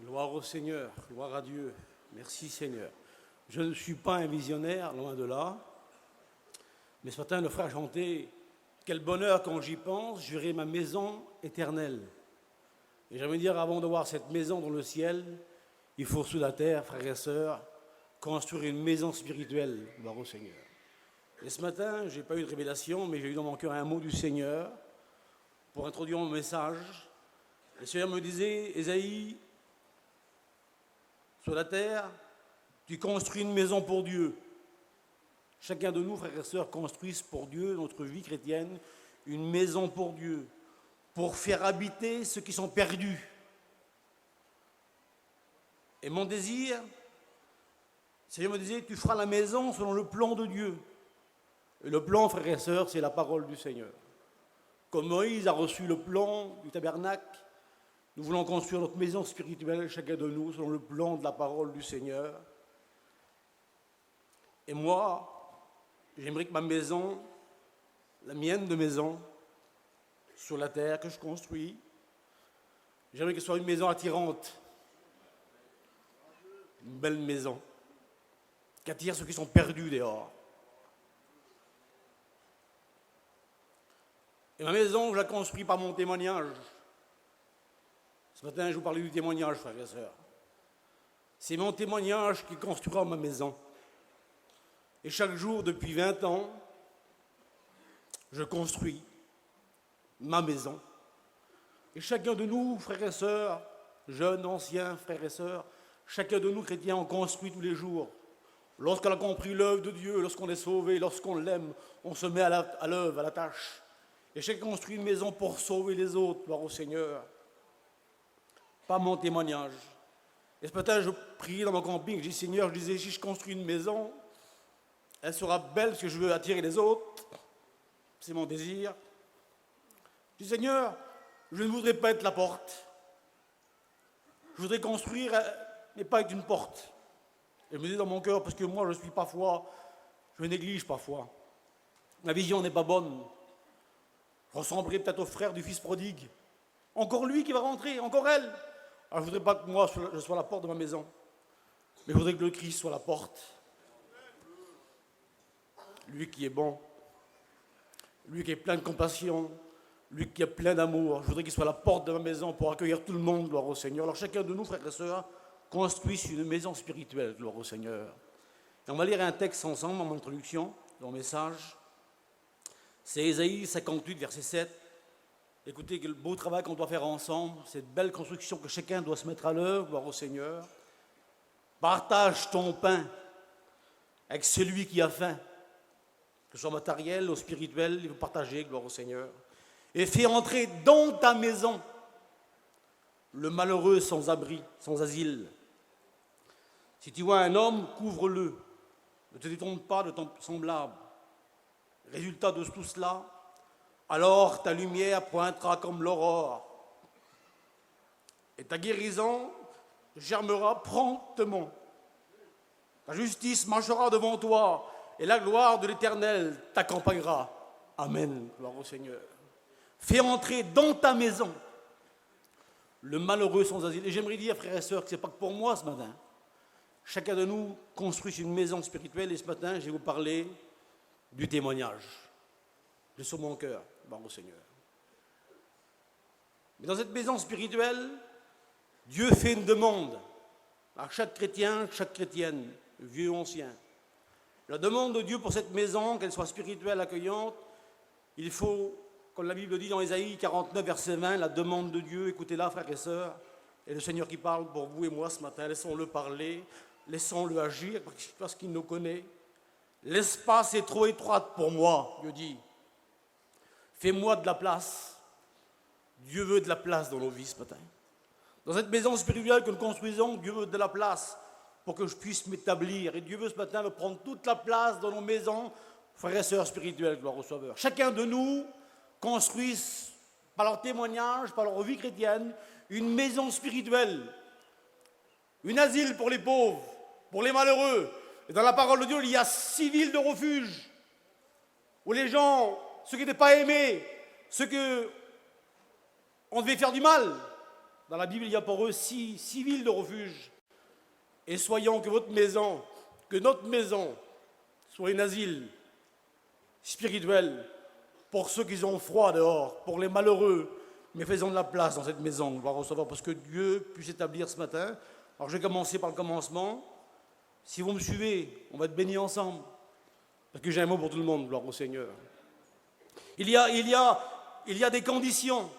Gloire au Seigneur, gloire à Dieu. Merci Seigneur. Je ne suis pas un visionnaire, loin de là. Mais ce matin, le frère chantait « Quel bonheur quand j'y pense, j'aurai ma maison éternelle ». Et j'aimerais dire, avant de voir cette maison dans le ciel, il faut sous la terre, frères et sœurs, construire une maison spirituelle, gloire au Seigneur. Et ce matin, je n'ai pas eu de révélation, mais j'ai eu dans mon cœur un mot du Seigneur pour introduire mon message. Le Seigneur me disait, Ésaïe, sur la terre, tu construis une maison pour Dieu. Chacun de nous, frères et sœurs, construisent pour Dieu, notre vie chrétienne, une maison pour Dieu, pour faire habiter ceux qui sont perdus. Et mon désir, le Seigneur me disait, tu feras la maison selon le plan de Dieu. Et le plan, frères et sœurs, c'est la parole du Seigneur. Comme Moïse a reçu le plan du tabernacle, nous voulons construire notre maison spirituelle, chacun de nous, selon le plan de la parole du Seigneur. Et moi, j'aimerais que ma maison, la mienne de maison, sur la terre que je construis, j'aimerais que ce soit une maison attirante, une belle maison, qui attire ceux qui sont perdus dehors. Et ma maison, je la construis par mon témoignage. Ce matin, je vous parlais du témoignage, frères et sœurs. C'est mon témoignage qui construira ma maison. Et chaque jour, depuis 20 ans, je construis ma maison. Et chacun de nous, frères et sœurs, jeunes, anciens, frères et sœurs, chacun de nous, chrétiens, on construit tous les jours. Lorsqu'on a compris l'œuvre de Dieu, lorsqu'on est sauvé, lorsqu'on l'aime, on se met à l'œuvre, à la tâche. Et chacun construit une maison pour sauver les autres, gloire au Seigneur. Pas mon témoignage. Et ce matin, je priais dans mon camping, je dis Seigneur, je disais, si je construis une maison, elle sera belle parce que je veux attirer les autres. C'est mon désir. Je dis Seigneur, je ne voudrais pas être la porte. Je voudrais construire, mais pas être une porte. Et je me dis dans mon cœur, parce que moi, je néglige parfois. Ma vision n'est pas bonne. Je ressemblerai peut-être au frère du fils prodigue. Encore lui qui va rentrer, encore elle. Alors je ne voudrais pas que moi, je sois la porte de ma maison. Mais je voudrais que le Christ soit la porte. Lui qui est bon. Lui qui est plein de compassion. Lui qui est plein d'amour. Je voudrais qu'il soit la porte de ma maison pour accueillir tout le monde, gloire au Seigneur. Alors chacun de nous, frères et sœurs, construisent une maison spirituelle, gloire au Seigneur. Et on va lire un texte ensemble en introduction, dans le message. C'est Ésaïe 58, verset 7. Écoutez, quel beau travail qu'on doit faire ensemble, cette belle construction que chacun doit se mettre à l'œuvre, gloire au Seigneur. Partage ton pain avec celui qui a faim, que ce soit matériel ou spirituel, il faut partager, gloire au Seigneur. Et fais entrer dans ta maison le malheureux sans abri, sans asile. Si tu vois un homme, couvre-le. Ne te détrompe pas de ton semblable. Résultat de tout cela, alors ta lumière pointera comme l'aurore. Et ta guérison germera promptement. Ta justice marchera devant toi, et la gloire de l'Éternel t'accompagnera. Amen, gloire au Seigneur. Fais entrer dans ta maison le malheureux sans asile. Et j'aimerais dire, frères et sœurs, que ce n'est pas que pour moi ce matin. Chacun de nous construit une maison spirituelle, et ce matin, je vais vous parler du témoignage. De sur mon cœur, gloire au Seigneur. Mais dans cette maison spirituelle, Dieu fait une demande à chaque chrétien, chaque chrétienne, vieux ou ancien. La demande de Dieu pour cette maison, qu'elle soit spirituelle, accueillante, il faut, comme la Bible dit dans Ésaïe 49, verset 20, la demande de Dieu, écoutez-la, frères et sœurs, et le Seigneur qui parle pour vous et moi ce matin, laissons-le parler, laissons-le agir, parce qu'il nous connaît. L'espace est trop étroit pour moi, Dieu dit. Fais-moi de la place. Dieu veut de la place dans nos vies ce matin. Dans cette maison spirituelle que nous construisons, Dieu veut de la place pour que je puisse m'établir. Et Dieu veut ce matin me prendre toute la place dans nos maisons, frères et sœurs spirituels, gloire au Sauveur. Chacun de nous construit, par leur témoignage, par leur vie chrétienne, une maison spirituelle. Un asile pour les pauvres, pour les malheureux. Et dans la parole de Dieu, il y a 6 villes de refuge où les gens, ceux qui n'étaient pas aimés, ceux qu'on devait faire du mal, Dans la Bible, il y a pour eux six villes de refuge. Et soyons que votre maison, que notre maison, soit un asile spirituel pour ceux qui ont froid dehors, pour les malheureux. Mais faisons de la place dans cette maison, on va recevoir, parce que Dieu puisse établir ce matin. Alors je vais commencer par le commencement. Si vous me suivez, on va être bénis ensemble. Parce que j'ai un mot pour tout le monde, gloire au Seigneur. Il y a des conditions.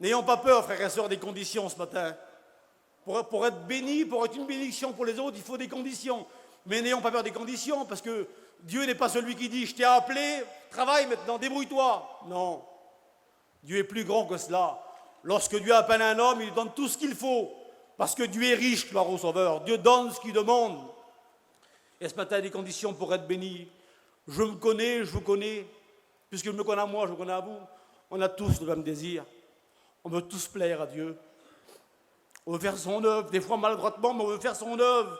N'ayons pas peur, frères et sœurs, des conditions ce matin. Pour être béni, pour être une bénédiction pour les autres, il faut des conditions. Mais n'ayons pas peur des conditions, parce que Dieu n'est pas celui qui dit « je t'ai appelé, travaille maintenant, débrouille-toi ». Non, Dieu est plus grand que cela. Lorsque Dieu appelle un homme, il lui donne tout ce qu'il faut, parce que Dieu est riche, gloire au Sauveur. Dieu donne ce qu'il demande. Et ce matin, il y a des conditions pour être béni. Je me connais, je vous connais. Puisque je me connais à moi, je vous connais à vous. On a tous le même désir. On veut tous plaire à Dieu. On veut faire son œuvre, des fois maladroitement, mais on veut faire son œuvre.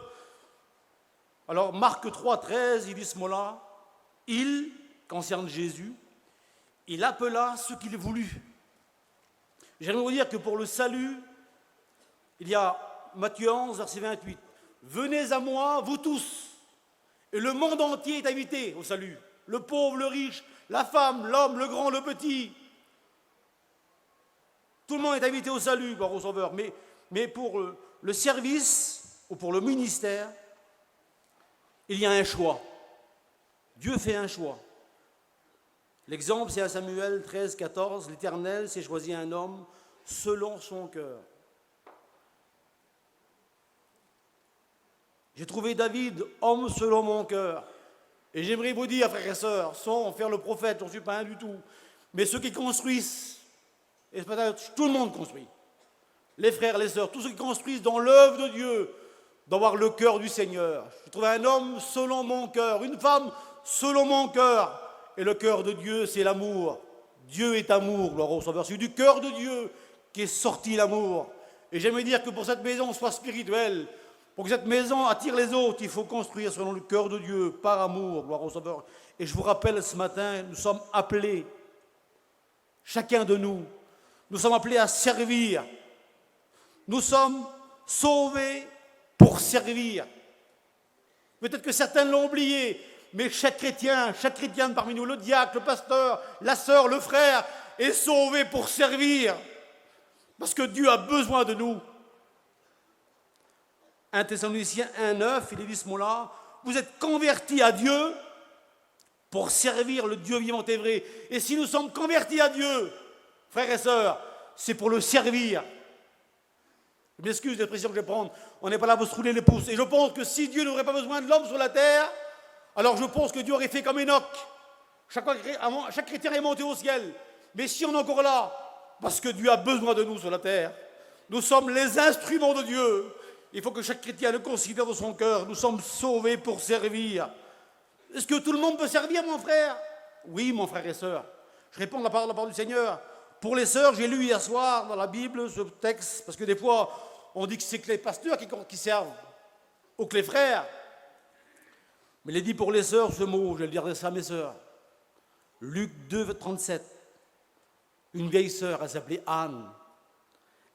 Alors, Marc 3, 13, il dit ce mot-là. Il, concerne Jésus, il appela ce qu'il voulut. J'aimerais vous dire que pour le salut, il y a Matthieu 11, verset 28. Venez à moi, vous tous, et le monde entier est invité au salut. Le pauvre, le riche, la femme, l'homme, le grand, le petit. Tout le monde est invité au salut, gloire au Sauveur. Mais pour le service ou pour le ministère, il y a un choix. Dieu fait un choix. L'exemple, c'est à Samuel 13, 14. L'Éternel s'est choisi un homme selon son cœur. J'ai trouvé David, homme selon mon cœur. Et j'aimerais vous dire, frères et sœurs, sans faire le prophète, j'en suis pas un du tout, mais ceux qui construisent, et ce matin, tout le monde construit, les frères, les sœurs, tous ceux qui construisent dans l'œuvre de Dieu, d'avoir le cœur du Seigneur. J'ai trouvé un homme selon mon cœur, une femme selon mon cœur. Et le cœur de Dieu, c'est l'amour. Dieu est amour, gloire au Sauveur. C'est du cœur de Dieu qu'est sorti l'amour. Et j'aimerais dire que pour cette maison soit spirituelle, pour que cette maison attire les autres, il faut construire selon le cœur de Dieu, par amour, gloire au Sauveur. Et je vous rappelle ce matin, nous sommes appelés, chacun de nous sommes appelés à servir. Nous sommes sauvés pour servir. Peut-être que certains l'ont oublié, mais chaque chrétienne parmi nous, le diacre, le pasteur, la sœur, le frère, est sauvé pour servir. Parce que Dieu a besoin de nous. 1 Thessaloniciens 1,9, il est dit ce mot-là, vous êtes convertis à Dieu pour servir le Dieu vivant et vrai. Et si nous sommes convertis à Dieu, frères et sœurs, c'est pour le servir. Je m'excuse de l'expression que je vais prendre, on n'est pas là pour se rouler les pouces. Et je pense que si Dieu n'aurait pas besoin de l'homme sur la terre, alors je pense que Dieu aurait fait comme Enoch. Chaque chrétien est monté au ciel. Mais si on est encore là, parce que Dieu a besoin de nous sur la terre, nous sommes les instruments de Dieu. Il faut que chaque chrétien le considère dans son cœur. Nous sommes sauvés pour servir. Est-ce que tout le monde peut servir, mon frère? Oui, mon frère et sœur. Je réponds à la parole du Seigneur. Pour les sœurs, j'ai lu hier soir dans la Bible ce texte, parce que des fois, on dit que c'est que les pasteurs qui servent, ou que les frères. Mais il est dit pour les sœurs, ce mot, je vais le dire ça à mes sœurs. Luc 2, 37. Une vieille sœur, elle s'appelait Anne.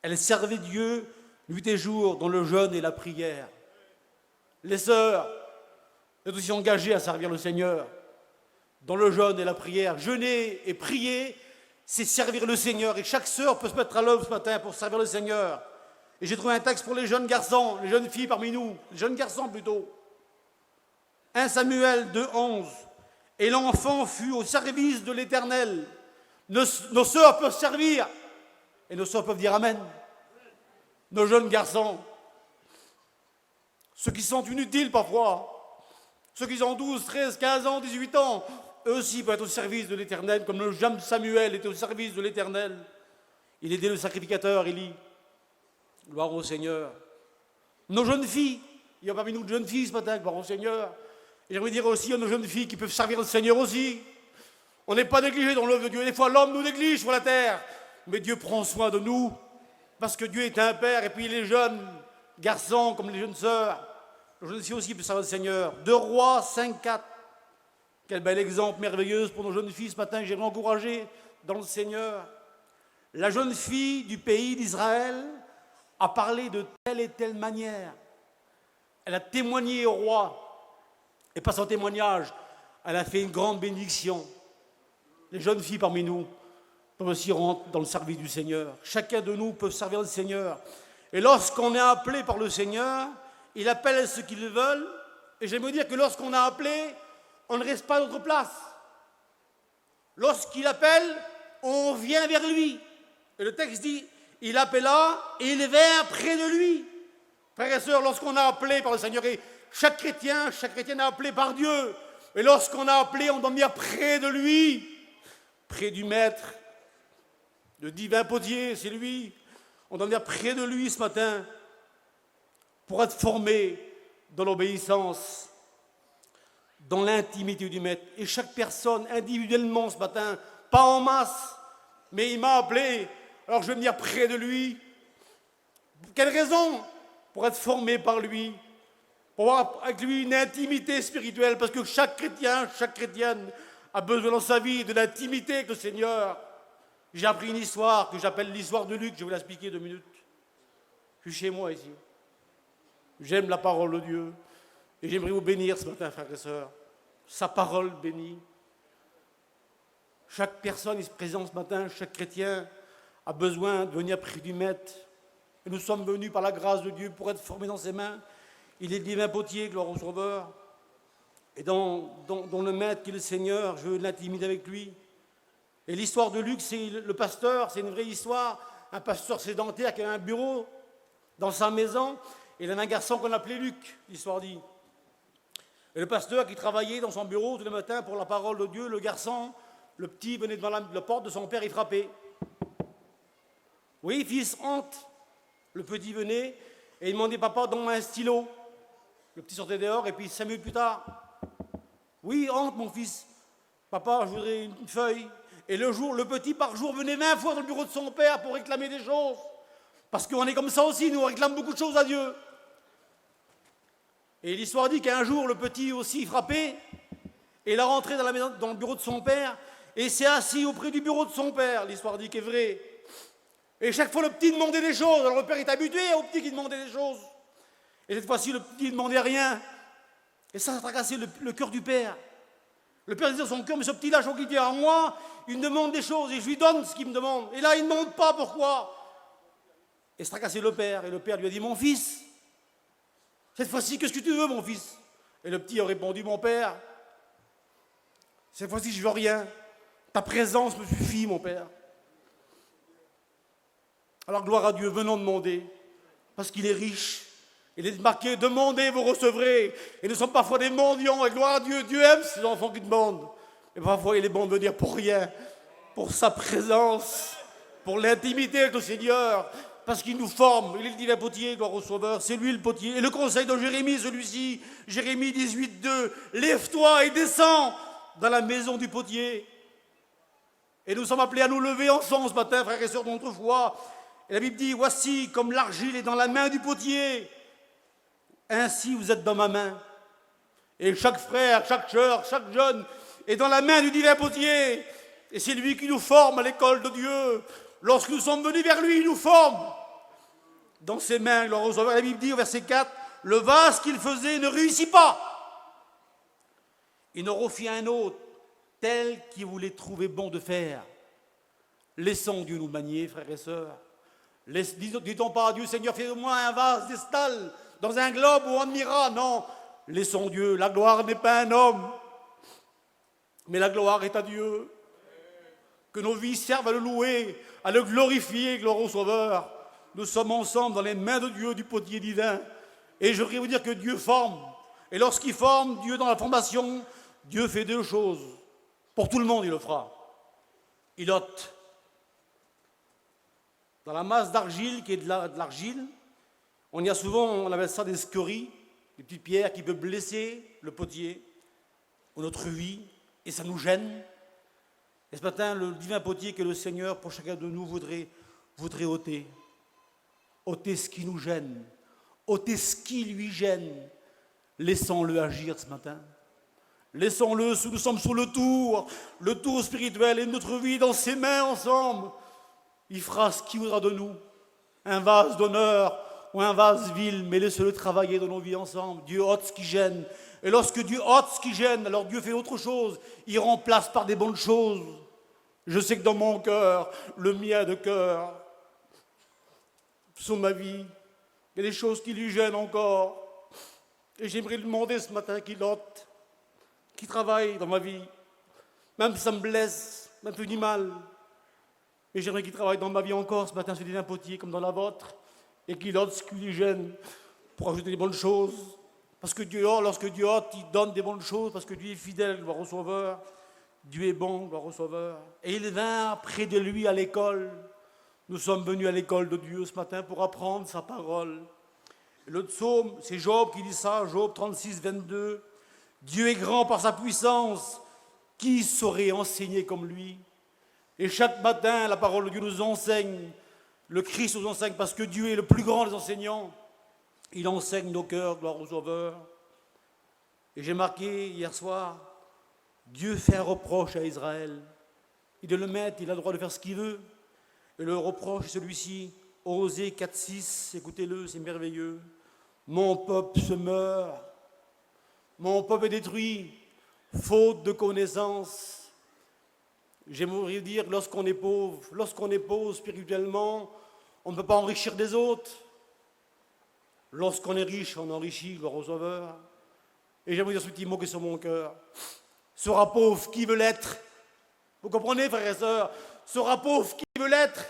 Elle servait Dieu nuit et jour dans le jeûne et la prière. Les sœurs, êtes aussi engagées à servir le Seigneur dans le jeûne et la prière. Jeûner et prier, c'est servir le Seigneur. Et chaque sœur peut se mettre à l'œuvre ce matin pour servir le Seigneur. Et j'ai trouvé un texte pour les jeunes garçons, les jeunes filles parmi nous, les jeunes garçons plutôt. 1 Samuel 2, 11. Et l'enfant fut au service de l'Éternel. Nos sœurs peuvent servir. Et nos sœurs peuvent dire Amen. Nos jeunes garçons, ceux qui sont inutiles parfois, ceux qui ont 12, 13, 15 ans, 18 ans, eux aussi peuvent être au service de l'Éternel, comme le jeune Samuel était au service de l'Éternel. Il aidait le sacrificateur, Élie. Gloire au Seigneur. Nos jeunes filles, il y a parmi nous de jeunes filles ce matin, gloire au Seigneur. Et j'aimerais dire aussi à nos jeunes filles qui peuvent servir le Seigneur aussi. On n'est pas négligé dans l'œuvre de Dieu. Des fois, l'homme nous néglige sur la terre, mais Dieu prend soin de nous. Parce que Dieu est un père, et puis les jeunes garçons comme les jeunes sœurs, les jeunes filles aussi peuvent servir le Seigneur. 2 Rois 5, 4. Quel bel exemple merveilleux pour nos jeunes filles ce matin que j'aimerais encourager dans le Seigneur. La jeune fille du pays d'Israël a parlé de telle et telle manière. Elle a témoigné au roi. Et par son témoignage, elle a fait une grande bénédiction. Les jeunes filles parmi nous peuvent aussi rentrer dans le service du Seigneur. Chacun de nous peut servir le Seigneur. Et lorsqu'on est appelé par le Seigneur, il appelle ceux qui le veulent. Et j'aime dire que lorsqu'on a appelé, on ne reste pas à notre place. Lorsqu'il appelle, on vient vers lui. Et le texte dit, il appela et il vint près de lui. Frères et sœurs, lorsqu'on a appelé par le Seigneur, et chaque chrétien est appelé par Dieu. Et lorsqu'on a appelé, on doit venir près de lui, près du Maître, le divin potier, c'est lui. On doit venir près de lui ce matin pour être formé dans l'obéissance, dans l'intimité du Maître. Et chaque personne, individuellement ce matin, pas en masse, mais il m'a appelé, alors je vais venir près de lui. Quelle raison? Pour être formé par lui, pour avoir avec lui une intimité spirituelle, parce que chaque chrétien, chaque chrétienne a besoin dans sa vie de l'intimité avec le Seigneur. J'ai appris une histoire que j'appelle l'histoire de Luc, je vais vous l'expliquer 2 minutes. Je suis chez moi ici. J'aime la parole de Dieu et j'aimerais vous bénir ce matin, frères et sœurs. Sa parole bénie. Chaque personne ici présente ce matin, chaque chrétien a besoin de venir près du Maître. Et nous sommes venus par la grâce de Dieu pour être formés dans ses mains. Il est le divin potier, gloire au Sauveur. Et dans le Maître qui est le Seigneur, je veux l'intimider avec lui. Et l'histoire de Luc, c'est le pasteur, c'est une vraie histoire. Un pasteur sédentaire qui avait un bureau dans sa maison. Et il avait un garçon qu'on appelait Luc, l'histoire dit. Et le pasteur qui travaillait dans son bureau tous les matins pour la parole de Dieu, le garçon, le petit venait devant la porte de son père, il frappait. Oui, fils, honte. Le petit venait et il demandait, papa, donne-moi un stylo. Le petit sortait dehors et puis 5 minutes plus tard, oui, honte, mon fils. Papa, je voudrais une feuille. Et le petit par jour venait 20 fois dans le bureau de son père pour réclamer des choses. Parce qu'on est comme ça aussi, nous on réclame beaucoup de choses à Dieu. Et l'histoire dit qu'un jour, le petit aussi frappait, et il a rentré dans la maison, dans le bureau de son père, et s'est assis auprès du bureau de son père. L'histoire dit qu'est vrai. Et chaque fois, le petit demandait des choses. Alors le père est habitué au petit qui demandait des choses. Et cette fois-ci, le petit ne demandait rien. Et ça tracassait le cœur du père. Le père disait dans son cœur, mais ce petit-là, je crois qu'il dit à moi, il me demande des choses, et je lui donne ce qu'il me demande. Et là, il ne demande pas pourquoi. Et ça tracassait le père. Et le père lui a dit, mon fils, cette fois-ci, qu'est-ce que tu veux, mon fils? Et le petit a répondu, mon père, cette fois-ci, je veux rien. Ta présence me suffit, mon père. Alors, gloire à Dieu, venons demander, parce qu'il est riche. Il est marqué, demandez, vous recevrez. Et nous sommes parfois des mendiants, et gloire à Dieu, Dieu aime ces enfants qui demandent. Et parfois, il est bon de venir pour rien, pour sa présence, pour l'intimité avec le Seigneur, parce qu'il nous forme. Il est le divin potier, gloire au Sauveur, c'est lui le potier. Et le conseil de Jérémie, celui-ci, Jérémie 18, 2, lève-toi et descends dans la maison du potier. Et nous sommes appelés à nous lever ensemble ce matin, frères et sœurs de notre foi. Et la Bible dit, voici, comme l'argile est dans la main du potier, ainsi vous êtes dans ma main. Et chaque frère, chaque sœur, chaque jeune est dans la main du divin potier. Et c'est lui qui nous forme à l'école de Dieu. Lorsque nous sommes venus vers lui, il nous forme. Dans ses mains, la Bible dit au verset 4, le vase qu'il faisait ne réussit pas. Il en refit un autre, tel qu'il voulait trouver bon de faire. Laissons Dieu nous manier, frères et sœurs. Dit-on pas à Dieu, Seigneur, fais-moi un vase d'estal dans un globe où on ira. Non, laissons Dieu. La gloire n'est pas un homme, mais la gloire est à Dieu. Que nos vies servent à le louer, à le glorifier, gloire au Sauveur. Nous sommes ensemble dans les mains de Dieu, du potier divin. Et je voudrais vous dire que Dieu forme. Et lorsqu'il forme, Dieu dans la formation, Dieu fait 2 choses. Pour tout le monde, il le fera. Il ôte. Dans la masse d'argile, qui est de l'argile, on y a souvent, on appelle ça des scories, des petites pierres qui peuvent blesser le potier ou notre vie, et ça nous gêne. Et ce matin, le divin potier que le Seigneur, pour chacun de nous, voudrait ôter. Ôter ce qui nous gêne, ôter ce qui lui gêne. Laissons-le agir ce matin. Laissons-le, nous sommes sur le tour spirituel et notre vie dans ses mains ensemble. Il fera ce qu'il voudra de nous. Un vase d'honneur ou un vase vil, mais laissez-le travailler dans nos vies ensemble. Dieu ôte ce qui gêne. Et lorsque Dieu ôte ce qui gêne, alors Dieu fait autre chose. Il remplace par des bonnes choses. Je sais que dans mon cœur, le mien de cœur, sur ma vie, il y a des choses qui lui gênent encore. Et j'aimerais lui demander ce matin qu'il ôte, qu'il travaille dans ma vie. Même si ça me blesse, même fait du mal. Mais j'aimerais qu'il travaille dans ma vie encore ce matin sur des impotiers comme dans la vôtre. Et qu'il ôte ce qui lui gêne pour ajouter des bonnes choses. Parce que Dieu, lorsque Dieu ôte, il donne des bonnes choses. Parce que Dieu est fidèle, gloire au Sauveur. Dieu est bon, gloire au Sauveur. Et il vint près de lui à l'école. Nous sommes venus à l'école de Dieu ce matin pour apprendre sa parole. Et le psaume, c'est Job qui dit ça, Job 36, 22. Dieu est grand par sa puissance. Qui saurait enseigner comme lui? Et chaque matin, la parole de Dieu nous enseigne. Le Christ nous enseigne parce que Dieu est le plus grand des enseignants. Il enseigne nos cœurs, gloire au Sauveur. Et j'ai marqué hier soir, Dieu fait un reproche à Israël. Il doit le mettre, il a le droit de faire ce qu'il veut. Et le reproche, c'est celui-ci, Osée 4, 6, écoutez-le, c'est merveilleux. Mon peuple se meurt, mon peuple est détruit, faute de connaissance. J'aimerais dire, lorsqu'on est pauvre spirituellement, on ne peut pas enrichir des autres. Lorsqu'on est riche, on enrichit, gloire au Sauveur. Et j'aimerais dire ce petit mot qui est sur mon cœur. Sera pauvre qui veut l'être. Vous comprenez, frères et sœurs? Sera pauvre qui veut l'être.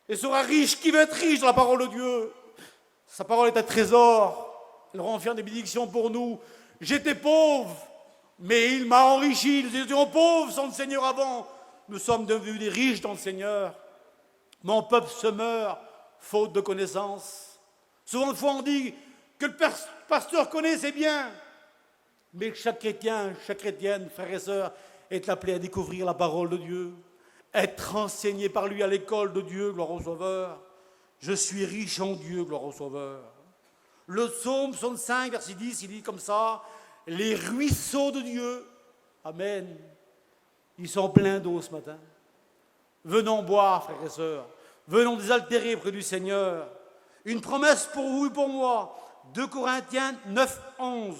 Et sera riche qui veut être riche dans la parole de Dieu. Sa parole est un trésor. Elle renferme des bénédictions pour nous. J'étais pauvre, mais il m'a enrichi. Nous étions pauvres sans le Seigneur avant. Nous sommes devenus des riches dans le Seigneur. Mon peuple se meurt, faute de connaissance. Souvent de fois on dit que le pasteur connaît, c'est bien. Mais chaque chrétien, chaque chrétienne, frères et sœurs, est appelé à découvrir la parole de Dieu, être enseigné par lui à l'école de Dieu, gloire au Sauveur. Je suis riche en Dieu, gloire au Sauveur. Le psaume 65, verset 10, il dit comme ça, les ruisseaux de Dieu, amen, ils sont pleins d'eau ce matin. Venons boire, frères et sœurs, venons désaltérer près du Seigneur. Une promesse pour vous et pour moi, 2 Corinthiens 9, 11.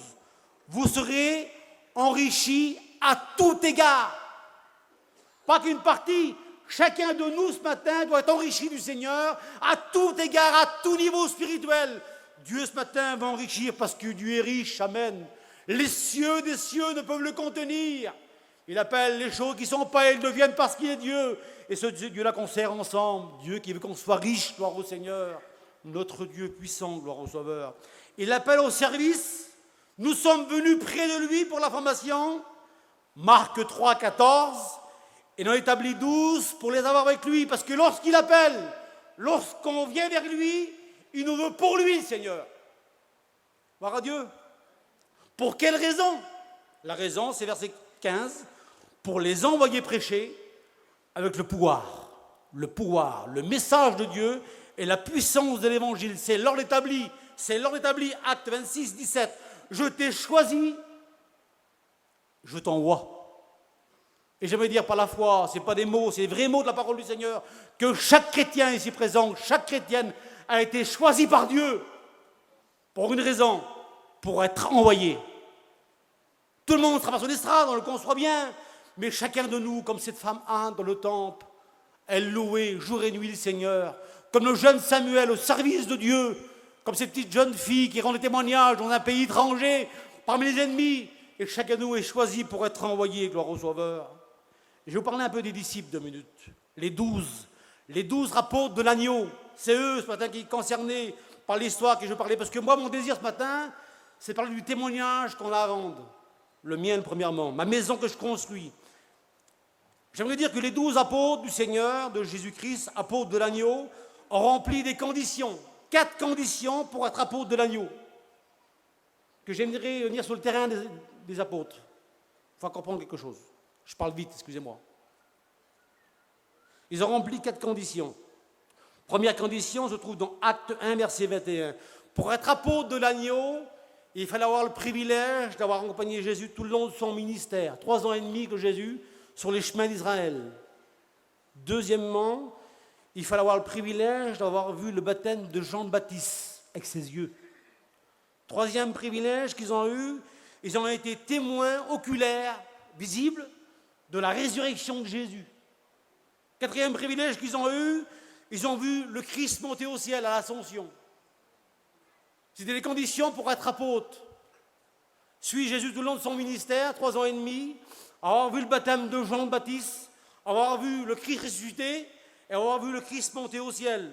Vous serez enrichis à tout égard. Pas qu'une partie, chacun de nous ce matin doit être enrichi du Seigneur à tout égard, à tout niveau spirituel. Dieu ce matin va enrichir parce que Dieu est riche, amen. Les cieux des cieux ne peuvent le contenir. Il appelle les choses qui ne sont pas, elles deviennent parce qu'il est Dieu. Et ce Dieu-là qu'on sert ensemble, Dieu qui veut qu'on soit riche, gloire au Seigneur, notre Dieu puissant, gloire au Sauveur. Il appelle au service. Nous sommes venus près de lui pour la formation. Marc 3, 14. Et on établit 12 pour les avoir avec lui. Parce que lorsqu'il appelle, lorsqu'on vient vers lui, il nous veut pour lui, Seigneur. Gloire à Dieu. Pour quelle raison? La raison, c'est verset 15. Pour les envoyer prêcher avec le pouvoir, le message de Dieu et la puissance de l'évangile. C'est l'ordre établi. C'est l'ordre établi, acte 26, 17. Je t'ai choisi, je t'envoie. Et j'aimerais dire par la foi, ce n'est pas des mots, c'est les vrais mots de la parole du Seigneur, que chaque chrétien ici présent, chaque chrétienne a été choisi par Dieu pour une raison, pour être envoyé. Tout le monde sera pas sur l'estrade, on le conçoit bien, mais chacun de nous, comme cette femme Anne dans le temple, elle louait jour et nuit le Seigneur, comme le jeune Samuel au service de Dieu, comme cette petite jeune fille qui rend des témoignages dans un pays étranger, parmi les ennemis, et chacun de nous est choisi pour être envoyé, gloire au Sauveur. Je vais vous parler un peu des disciples 2 minutes. Les 12 apôtres de l'agneau, c'est eux ce matin qui sont concernés par l'histoire que je parlais, parce que moi, mon désir ce matin, c'est parler du témoignage qu'on a à rendre. Le mien, premièrement, ma maison que je construis. J'aimerais dire que les 12 apôtres du Seigneur, de Jésus-Christ, apôtres de l'agneau, ont rempli des conditions. 4 conditions pour être apôtre de l'agneau. Que j'aimerais venir sur le terrain des apôtres. Il faut comprendre quelque chose. Je parle vite, excusez-moi. Ils ont rempli 4 conditions. Première condition se trouve dans Acte 1, verset 21. Pour être apôtre de l'agneau, il fallait avoir le privilège d'avoir accompagné Jésus tout le long de son ministère. 3 ans et demi que Jésus sur les chemins d'Israël. Deuxièmement, il fallait avoir le privilège d'avoir vu le baptême de Jean-Baptiste avec ses yeux. Troisième privilège qu'ils ont eu, ils ont été témoins oculaires, visibles, de la résurrection de Jésus. Quatrième privilège qu'ils ont eu, ils ont vu le Christ monter au ciel à l'Ascension. C'était les conditions pour être apôtre. Suivre Jésus tout le long de son ministère, 3 ans et demi, avoir vu le baptême de Jean-Baptiste, avoir vu le Christ ressuscité et avoir vu le Christ monter au ciel.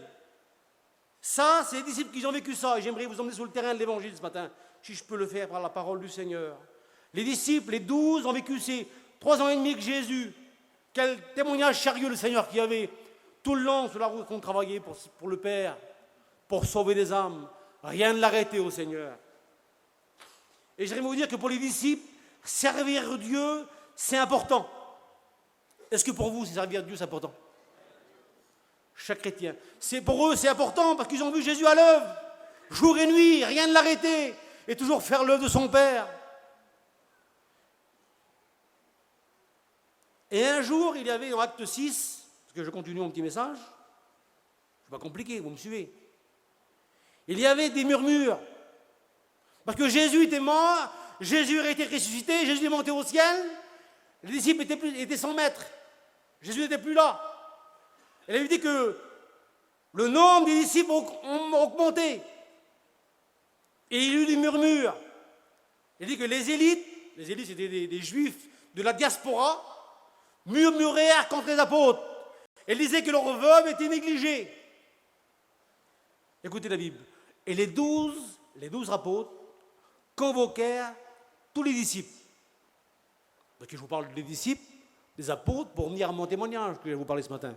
Ça, c'est les disciples qui ont vécu ça. Et j'aimerais vous emmener sur le terrain de l'Évangile ce matin, si je peux le faire par la parole du Seigneur. Les disciples, les 12, ont vécu ces 3 ans et demi que Jésus. Quel témoignage sérieux le Seigneur qui avait tout le long sur la route qu'on travaillait pour le Père, pour sauver des âmes. Rien ne l'arrêtait au Seigneur. Et j'aimerais vous dire que pour les disciples, servir Dieu, c'est important. Est-ce que pour vous, servir Dieu, c'est important? Chaque chrétien. Pour eux, c'est important parce qu'ils ont vu Jésus à l'œuvre. Jour et nuit, rien ne l'arrêtait. Et toujours faire l'œuvre de son Père. Et un jour, il y avait dans Acte 6, parce que je continue mon petit message, c'est pas compliqué, vous me suivez. Il y avait des murmures. Parce que Jésus était mort, Jésus aurait été ressuscité, Jésus est monté au ciel, les disciples étaient sans maître. Jésus n'était plus là. Elle avait dit que le nombre des disciples ont augmenté. Et il y a eu des murmures. Il dit que les élites c'était des juifs de la diaspora, murmurèrent contre les apôtres. Elle disait que leurs veuves étaient négligées. Écoutez la Bible. Et les 12 apôtres convoquèrent tous les disciples. Donc je vous parle des disciples, des apôtres, pour venir à mon témoignage que je vais vous parler ce matin.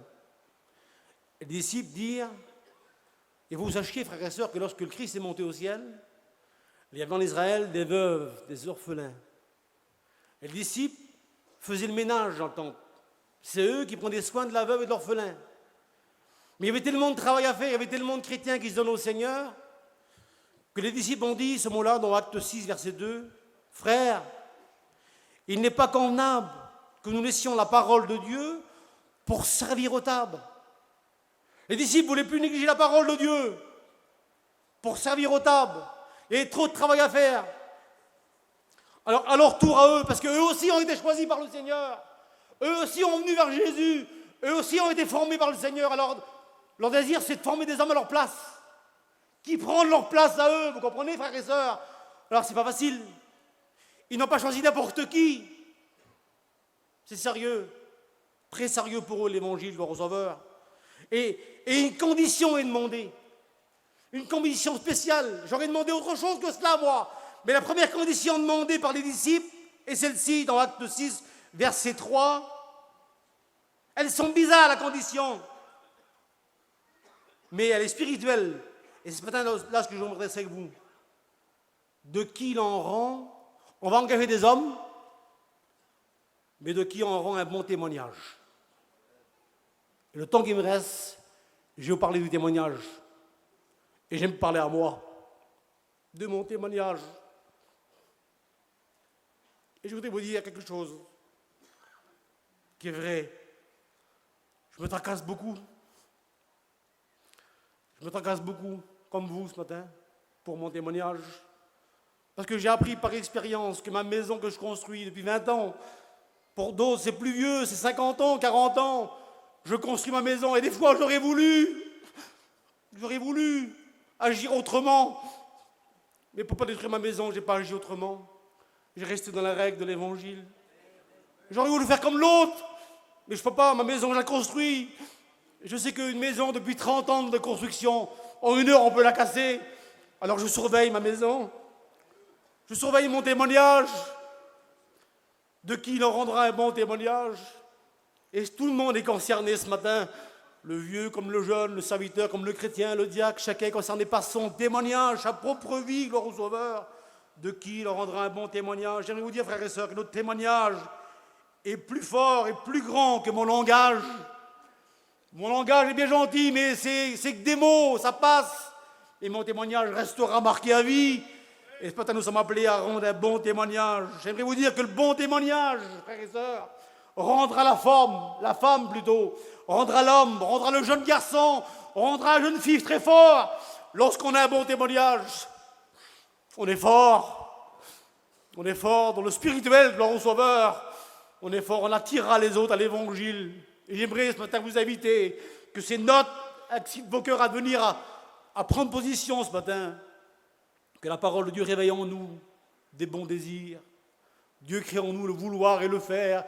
Les disciples dirent, et vous sachiez, frères et sœurs, que lorsque le Christ est monté au ciel, il y avait en Israël des veuves, des orphelins. Et les disciples faisaient le ménage dans le temple. C'est eux qui prenaient soin de la veuve et de l'orphelin. Mais il y avait tellement de travail à faire, il y avait tellement de chrétiens qui se donnent au Seigneur, que les disciples ont dit ce mot-là dans Acte 6, verset 2, « Frères, il n'est pas convenable que nous laissions la parole de Dieu pour servir aux tables. » Les disciples ne voulaient plus négliger la parole de Dieu pour servir aux tables. Il y avait trop de travail à faire. Alors, à leur tour à eux, parce qu'eux aussi ont été choisis par le Seigneur, eux aussi ont venu vers Jésus, eux aussi ont été formés par le Seigneur. Alors, leur désir, c'est de former des hommes à leur place, qui prennent leur place à eux, vous comprenez, frères et sœurs? Alors, c'est pas facile. Ils n'ont pas choisi n'importe qui. C'est sérieux, très sérieux pour eux, l'évangile, leur sauveur. Et une condition est demandée, une condition spéciale. J'aurais demandé autre chose que cela, moi. Mais la première condition demandée par les disciples est celle-ci, dans Acte 6, verset 3. Elles sont bizarres, la condition. Mais elle est spirituelle. Et c'est ce matin là ce que je vais m'adresser avec vous. De qui il en rend, on va engager des hommes, mais de qui on rend un bon témoignage. Et le temps qui me reste, je vais vous parler du témoignage. Et j'aime parler à moi, de mon témoignage. Et je voudrais vous dire quelque chose qui est vrai. Je me tracasse beaucoup. Je me tracasse beaucoup, comme vous ce matin, pour mon témoignage. Parce que j'ai appris par expérience que ma maison que je construis depuis 20 ans, pour d'autres c'est plus vieux, c'est 50 ans, 40 ans, je construis ma maison et des fois j'aurais voulu agir autrement. Mais pour ne pas détruire ma maison, je n'ai pas agi autrement. J'ai resté dans la règle de l'évangile. J'aurais voulu faire comme l'autre, mais je ne peux pas, ma maison je la construis. Je sais qu'une maison depuis 30 ans de construction, en 1 heure on peut la casser. Alors je surveille ma maison. Je surveille mon témoignage. De qui il en rendra un bon témoignage? Et tout le monde est concerné ce matin. Le vieux comme le jeune, le serviteur comme le chrétien, le diacre, chacun est concerné par son témoignage, sa propre vie, gloire au Sauveur. De qui il en rendra un bon témoignage? J'aimerais vous dire, frères et sœurs, que notre témoignage est plus fort et plus grand que mon langage. Mon langage est bien gentil, mais c'est que des mots, ça passe. Et mon témoignage restera marqué à vie. Et ce matin, nous sommes appelés à rendre un bon témoignage. J'aimerais vous dire que le bon témoignage, frères et sœurs, rendra la femme plutôt, rendra l'homme, rendra le jeune garçon, rendra la jeune fille très fort. Lorsqu'on a un bon témoignage, on est fort. On est fort dans le spirituel, gloire au Sauveur. On est fort, on attirera les autres à l'évangile. Et j'aimerais ce matin vous inviter que ces notes excitent vos cœurs à venir à prendre position ce matin. Que la parole de Dieu réveille en nous des bons désirs. Dieu crée en nous le vouloir et le faire.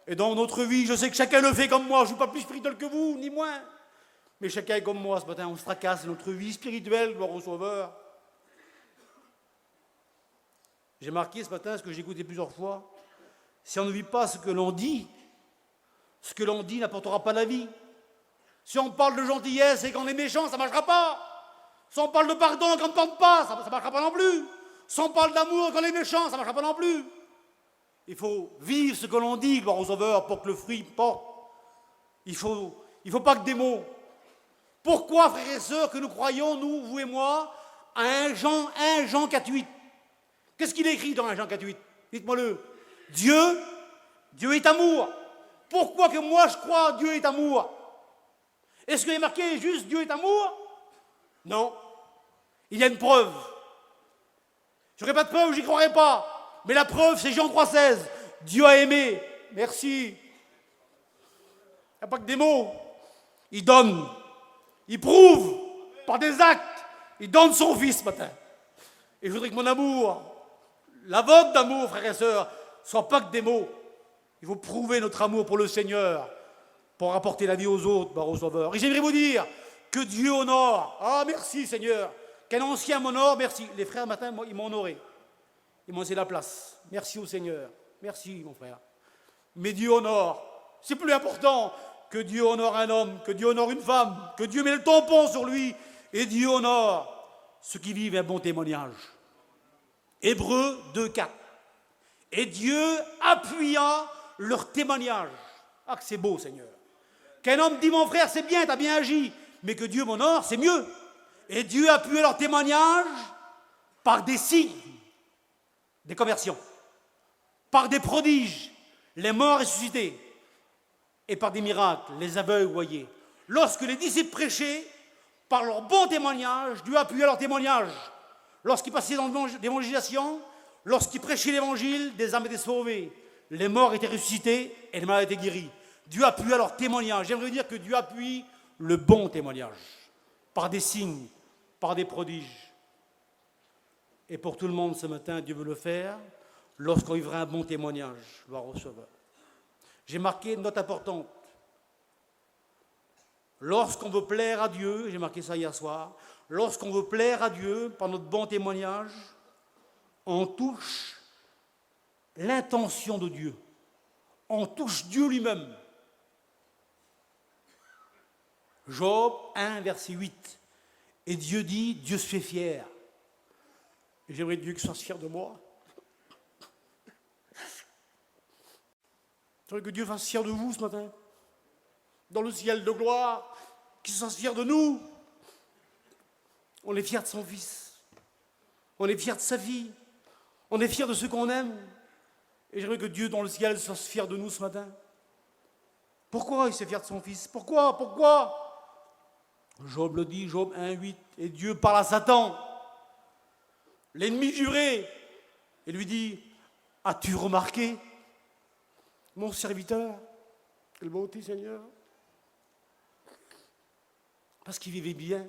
Et dans notre vie, je sais que chacun le fait comme moi. Je ne suis pas plus spirituel que vous, ni moins. Mais chacun est comme moi ce matin. On se tracasse notre vie spirituelle, gloire au Sauveur. J'ai marqué ce matin ce que j'ai écouté plusieurs fois. Si on ne vit pas ce que l'on dit n'apportera pas la vie. Si on parle de gentillesse et qu'on est méchant, ça ne marchera pas. Si on parle de pardon et qu'on ne pardonne pas, ça ne marchera pas non plus. Si on parle d'amour et qu'on est méchant, ça ne marchera pas non plus. Il faut vivre ce que l'on dit, gloire au Sauveur, pour que le fruit porte. Il faut pas que des mots. Pourquoi, frères et sœurs, que nous croyons, nous, vous et moi, à 1 Jean 4,8? Qu'est-ce qu'il écrit dans 1 Jean 4,8? Dites-moi-le. Dieu est amour. Pourquoi que moi je crois Dieu est amour? Est-ce qu'il est marqué juste Dieu est amour? Non. Il y a une preuve. Je n'aurais pas de preuve, j'y croirais pas. Mais la preuve, c'est Jean 3,16. Dieu a aimé. Merci. Il n'y a pas que des mots. Il donne. Il prouve par des actes. Il donne son fils ce matin. Et je voudrais que mon amour, la vôtre d'amour, frères et sœurs, ne soit pas que des mots. Il faut prouver notre amour pour le Seigneur, pour apporter la vie aux autres, par au Sauveur. Et j'aimerais vous dire que Dieu honore. Ah, merci Seigneur. Qu'un ancien m'honore, merci. Les frères, matin, ils m'ont honoré. Ils m'ont laissé la place. Merci au Seigneur. Merci, mon frère. Mais Dieu honore. C'est plus important que Dieu honore un homme, que Dieu honore une femme, que Dieu met le tampon sur lui. Et Dieu honore ceux qui vivent un bon témoignage. Hébreux 2,4. Et Dieu appuya leur témoignage. Ah, que c'est beau, Seigneur. Qu'un homme dit, mon frère, c'est bien, t'as bien agi. Mais que Dieu m'honore, c'est mieux. Et Dieu appuya leur témoignage par des signes, des conversions, par des prodiges, les morts ressuscités, et par des miracles, les aveugles voyaient. Lorsque les disciples prêchaient, par leur bon témoignage, Dieu appuyait leur témoignage. Lorsqu'ils passaient dans l'évangélisation, lorsqu'ils prêchaient l'évangile, des âmes étaient sauvées, les morts étaient ressuscités et les malades étaient guéris. Dieu appuyait leur témoignage. J'aimerais dire que Dieu appuie le bon témoignage, par des signes, par des prodiges. Et pour tout le monde ce matin, Dieu veut le faire lorsqu'on vivra un bon témoignage, gloire au Sauveur. J'ai marqué une note importante. Lorsqu'on veut plaire à Dieu, j'ai marqué ça hier soir, lorsqu'on veut plaire à Dieu par notre bon témoignage, on touche l'intention de Dieu. On touche Dieu lui-même. Job 1, verset 8. Et Dieu dit, Dieu se fait fier. Et j'aimerais Dieu qu'il soit fier de moi. J'aimerais que Dieu fasse fier de vous ce matin. Dans le ciel de gloire, qu'il se fasse fier de nous. On est fiers de son fils. On est fiers de sa fille. On est fiers de ceux qu'on aime. Et j'aimerais que Dieu dans le ciel se fasse fier de nous ce matin. Pourquoi il s'est fier de son fils? Pourquoi Job le dit, Job 1, 8. Et Dieu parle à Satan, l'ennemi juré, et lui dit, as-tu remarqué mon serviteur? Quelle beauté, Seigneur. Parce qu'il vivait bien.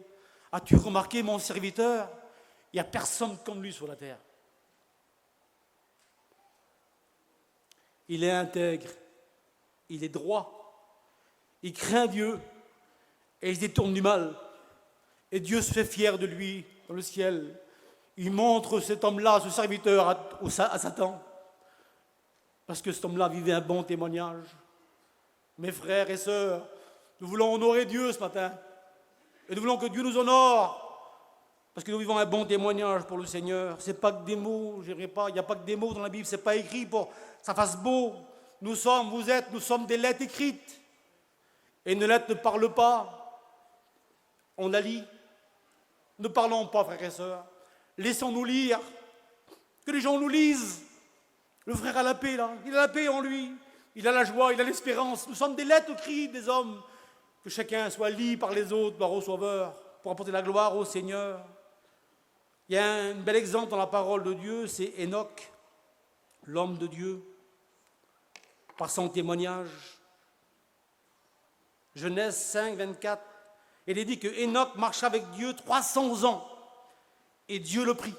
As-tu remarqué mon serviteur? Il n'y a personne comme lui sur la terre. Il est intègre, il est droit, il craint Dieu et il se détourne du mal. Et Dieu se fait fier de lui dans le ciel. Il montre cet homme-là, ce serviteur, à Satan. Parce que cet homme-là vivait un bon témoignage. Mes frères et sœurs, nous voulons honorer Dieu ce matin. Et nous voulons que Dieu nous honore. Parce que nous vivons un bon témoignage pour le Seigneur. Ce n'est pas que des mots, il n'y a pas que des mots dans la Bible, ce n'est pas écrit pour que ça fasse beau. Nous sommes des lettres écrites. Et une lettre ne parle pas. On la lit. Ne parlons pas, frères et sœurs. Laissons-nous lire. Que les gens nous lisent. Le frère a la paix, là. Il a la paix en lui. il a la joie, il a l'espérance. Nous sommes des lettres au cri des hommes. Que chacun soit lié par les autres, gloire au Sauveur, pour apporter la gloire au Seigneur. Il y a un bel exemple dans la parole de Dieu, c'est Enoch, l'homme de Dieu, par son témoignage. Genèse 5, 24, il est dit que Enoch marcha avec Dieu 300 ans et Dieu le prit.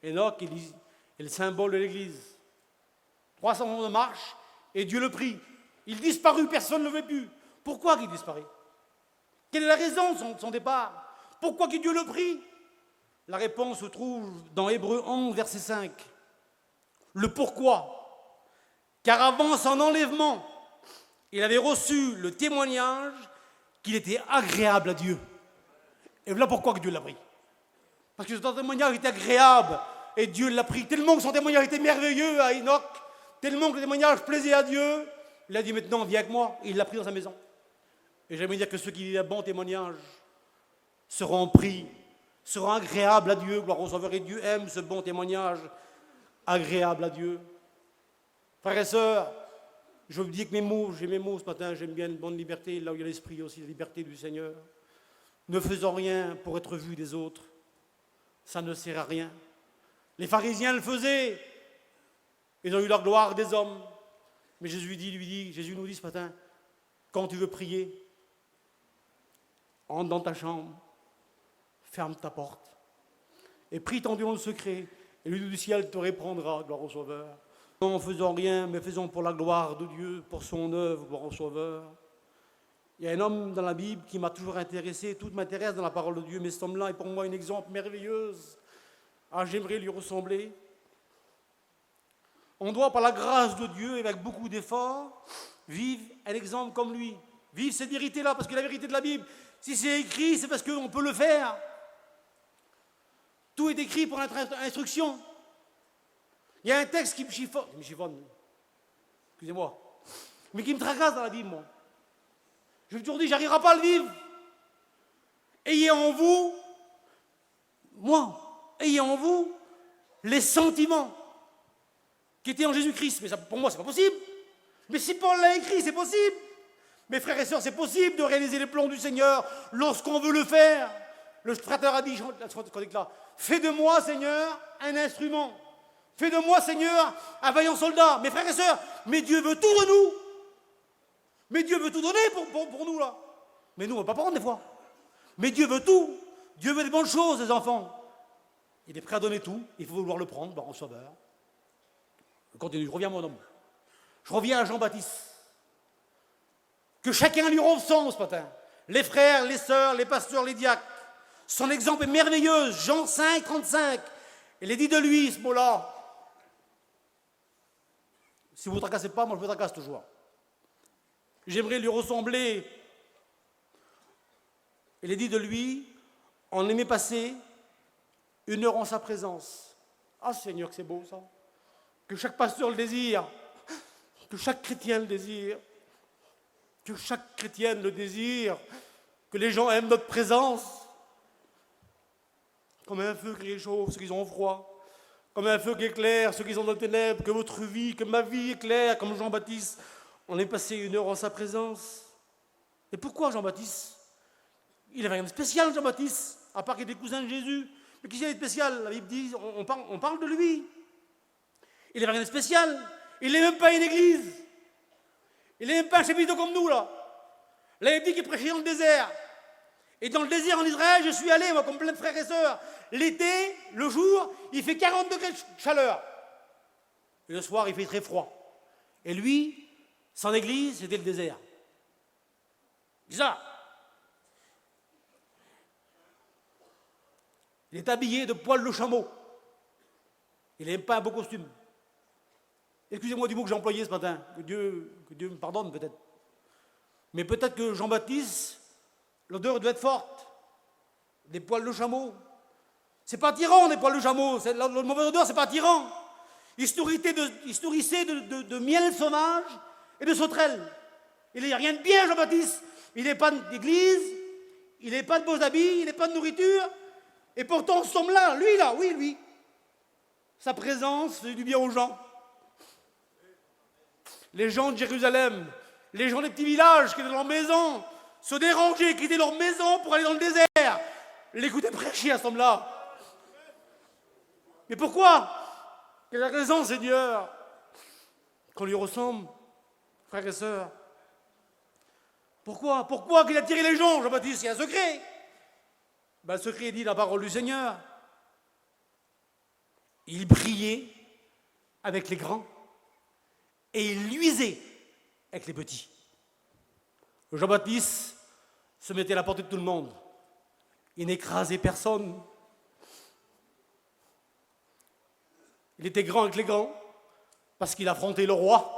Enoch est le symbole de l'Église. 300 ans de marche et Dieu le prit. Il disparut, personne ne le veut plus. Pourquoi il disparaît? Quelle est la raison de son départ? Pourquoi que Dieu le prit? La réponse se trouve dans Hébreux 11, verset 5. Le pourquoi? Car avant son enlèvement, il avait reçu le témoignage qu'il était agréable à Dieu. Et voilà pourquoi que Dieu l'a pris. Parce que son témoignage était agréable et Dieu l'a pris. Tellement que son témoignage était merveilleux à Enoch, tellement que le témoignage plaisait à Dieu, il a dit maintenant viens avec moi. Et il l'a pris dans sa maison. Et j'aimerais dire que ceux qui vivent un bon témoignage seront pris, seront agréables à Dieu, gloire au Sauveur. Et Dieu aime ce bon témoignage agréable à Dieu. Frères et sœurs, je vous dis que j'ai mes mots ce matin, j'aime bien une bonne liberté, là où il y a l'esprit aussi, la liberté du Seigneur. Ne faisons rien pour être vus des autres, ça ne sert à rien. Les pharisiens le faisaient, ils ont eu la gloire des hommes. Mais Jésus nous dit ce matin, quand tu veux prier, entre dans ta chambre, ferme ta porte, et prie ton Dieu en secret, et lui du ciel te répondra, gloire au Sauveur. Non, en faisant rien, mais faisons pour la gloire de Dieu, pour son œuvre, gloire au Sauveur. Il y a un homme dans la Bible qui m'a toujours intéressé, tout m'intéresse dans la parole de Dieu, mais cet homme-là est pour moi un exemple merveilleux. Ah, j'aimerais lui ressembler. On doit, par la grâce de Dieu, et avec beaucoup d'efforts, vivre un exemple comme lui. Vivre cette vérité-là, parce que la vérité de la Bible, si c'est écrit, c'est parce qu'on peut le faire. Tout est écrit pour notre instruction. Il y a un texte qui me chiffonne, excusez-moi, mais qui me tracasse dans la Bible, moi. Je vous ai toujours dit, j'arriverai pas à le vivre. Ayez en vous, ayez en vous les sentiments qui étaient en Jésus-Christ. Mais ça, pour moi, c'est pas possible. Mais si Paul l'a écrit, c'est possible. Mes frères et sœurs, c'est possible de réaliser les plans du Seigneur lorsqu'on veut le faire. Le prêteur a dit, fais de moi, Seigneur, un instrument. Fais de moi, Seigneur, un vaillant soldat. Mes frères et sœurs, mais Dieu veut tout de nous. Mais Dieu veut tout donner pour nous, là. Mais nous, on ne va pas prendre des fois. Mais Dieu veut tout. Dieu veut des bonnes choses, les enfants. Il est prêt à donner tout. Il faut vouloir le prendre, par un sauveur. Je continue, je reviens à mon homme. Je reviens à Jean-Baptiste. Que chacun lui ressemble ce matin. Les frères, les sœurs, les pasteurs, les diacres. Son exemple est merveilleux. Jean 5, 35. Il est dit de lui, ce mot-là. Si vous ne vous tracassez pas, moi je me tracasse toujours. J'aimerais lui ressembler. Il est dit de lui, on aimait passer 1 heure en sa présence. Ah Seigneur, que c'est beau ça. Que chaque pasteur le désire. Que chaque chrétien le désire. Que chaque chrétienne le désire. Que les gens aiment notre présence. Comme un feu qui réchauffe ceux qui ont froid. Comme un feu qui éclaire ceux qui sont dans les ténèbres. Que votre vie, que ma vie éclaire, comme Jean-Baptiste. On est passé 1 heure en sa présence. Et pourquoi Jean-Baptiste? Il avait rien de spécial, Jean-Baptiste, à part qu'il était cousin de Jésus. Mais qu'est-ce qu'il avait de spécial? La Bible dit, on parle de lui. Il avait rien de spécial. Il n'est même pas une église. Il n'est même pas un chapiteau comme nous, là. La Bible dit qu'il prêchait dans le désert. Et dans le désert en Israël, je suis allé, moi, comme plein de frères et sœurs. L'été, le jour, il fait 40 degrés de chaleur. Et le soir, il fait très froid. Et lui, son église, c'était le désert. Bizarre. Il est habillé de poils de chameau. Il n'aime pas un beau costume. Excusez-moi du mot que j'ai employé ce matin. Que Dieu me pardonne peut-être. Mais peut-être que Jean-Baptiste, l'odeur doit être forte. Des poils de chameau. C'est pas attirant, des poils de chameau. La mauvaise odeur, c'est pas attirant. Il se nourrissait de miel sauvage et de sauterelles. Il n'y a rien de bien, Jean-Baptiste. Il n'est pas d'église, il n'est pas de beaux habits, il n'est pas de nourriture. Et pourtant, ce homme-là, lui. Sa présence faisait du bien aux gens. Les gens de Jérusalem, les gens des petits villages qui étaient dans leur maison, se dérangeaient, quittaient leur maison pour aller dans le désert, l'écoutaient prêcher à ce homme-là. Mais pourquoi? Quelle est la raison, Seigneur, qu'on lui ressemble, frères et sœurs? Pourquoi qu'il a tiré les gens, Jean-Baptiste? Il y a un secret. Ben, le secret dit la parole du Seigneur. Il brillait avec les grands et il luisait avec les petits. Jean-Baptiste se mettait à la portée de tout le monde. Il n'écrasait personne. Il était grand avec les grands parce qu'il affrontait le roi.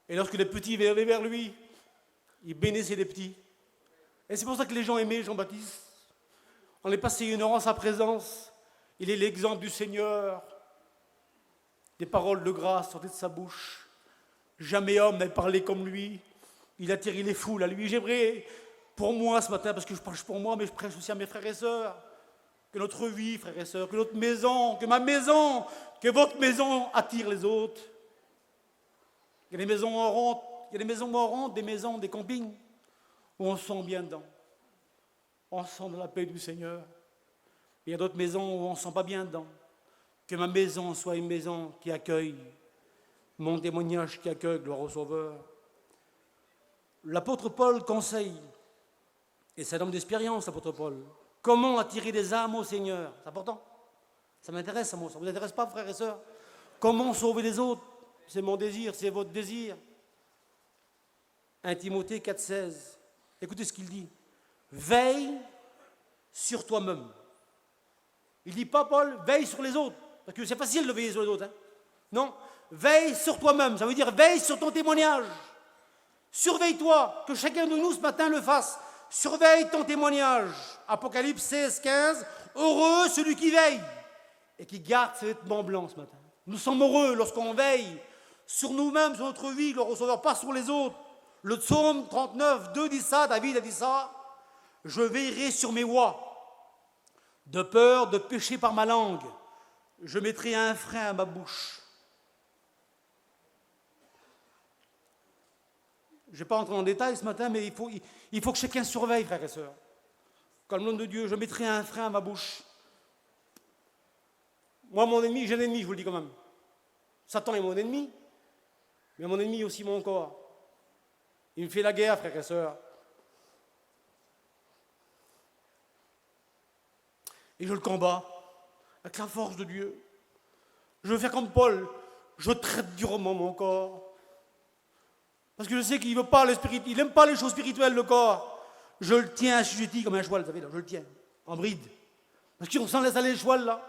Et lorsque les petits venaient vers lui, il bénissait les petits. Et c'est pour ça que les gens aimaient Jean-Baptiste. On est passé une heure en sa présence. Il est l'exemple du Seigneur. Des paroles de grâce sortaient de sa bouche. Jamais homme n'avait parlé comme lui. Il attirait les foules à lui. J'aimerais, pour moi ce matin, parce que je prêche pour moi, mais je prêche aussi à mes frères et sœurs, que notre vie, frères et sœurs, que notre maison, que ma maison, que votre maison attire les autres. Il y a des maisons en rente, des maisons, des campings, où on se sent bien dedans. On se sent dans la paix du Seigneur. Il y a d'autres maisons où on ne se sent pas bien dedans. Que ma maison soit une maison qui accueille, mon témoignage qui accueille, gloire au Sauveur. L'apôtre Paul conseille, et c'est un homme d'expérience, l'apôtre Paul, comment attirer des âmes au Seigneur. C'est important. Ça m'intéresse, ça ne vous intéresse pas, frères et sœurs? Comment sauver les autres? C'est mon désir, c'est votre désir. 1 Timothée 4,16. Écoutez ce qu'il dit. Veille sur toi-même. Il ne dit pas, Paul, veille sur les autres. Parce que c'est facile de veiller sur les autres. Hein. Non, veille sur toi-même. Ça veut dire veille sur ton témoignage. Surveille-toi, que chacun de nous ce matin le fasse. Surveille ton témoignage. Apocalypse 16, 15. Heureux celui qui veille et qui garde ses vêtements blancs ce matin. Nous sommes heureux lorsqu'on veille sur nous-mêmes, sur notre vie, le receveur, pas sur les autres. Le psaume 39, 2 dit ça, David a dit ça. Je veillerai sur mes voies, de peur de pécher par ma langue. Je mettrai un frein à ma bouche. Je ne vais pas entrer en détail ce matin, mais il faut que chacun surveille, frères et sœurs. Comme l'homme de Dieu, je mettrai un frein à ma bouche. Moi, mon ennemi, j'ai un ennemi, je vous le dis quand même. Satan est mon ennemi, mais mon ennemi est aussi mon corps. Il me fait la guerre, frères et sœurs. Et je le combats avec la force de Dieu. Je veux faire comme Paul, je traite durement mon corps. Parce que je sais qu'il n'aime pas les choses spirituelles, le corps. Je le tiens assujetti comme un cheval, vous savez, là, je le tiens, en bride. Parce qu'on s'en laisse aller le cheval, là.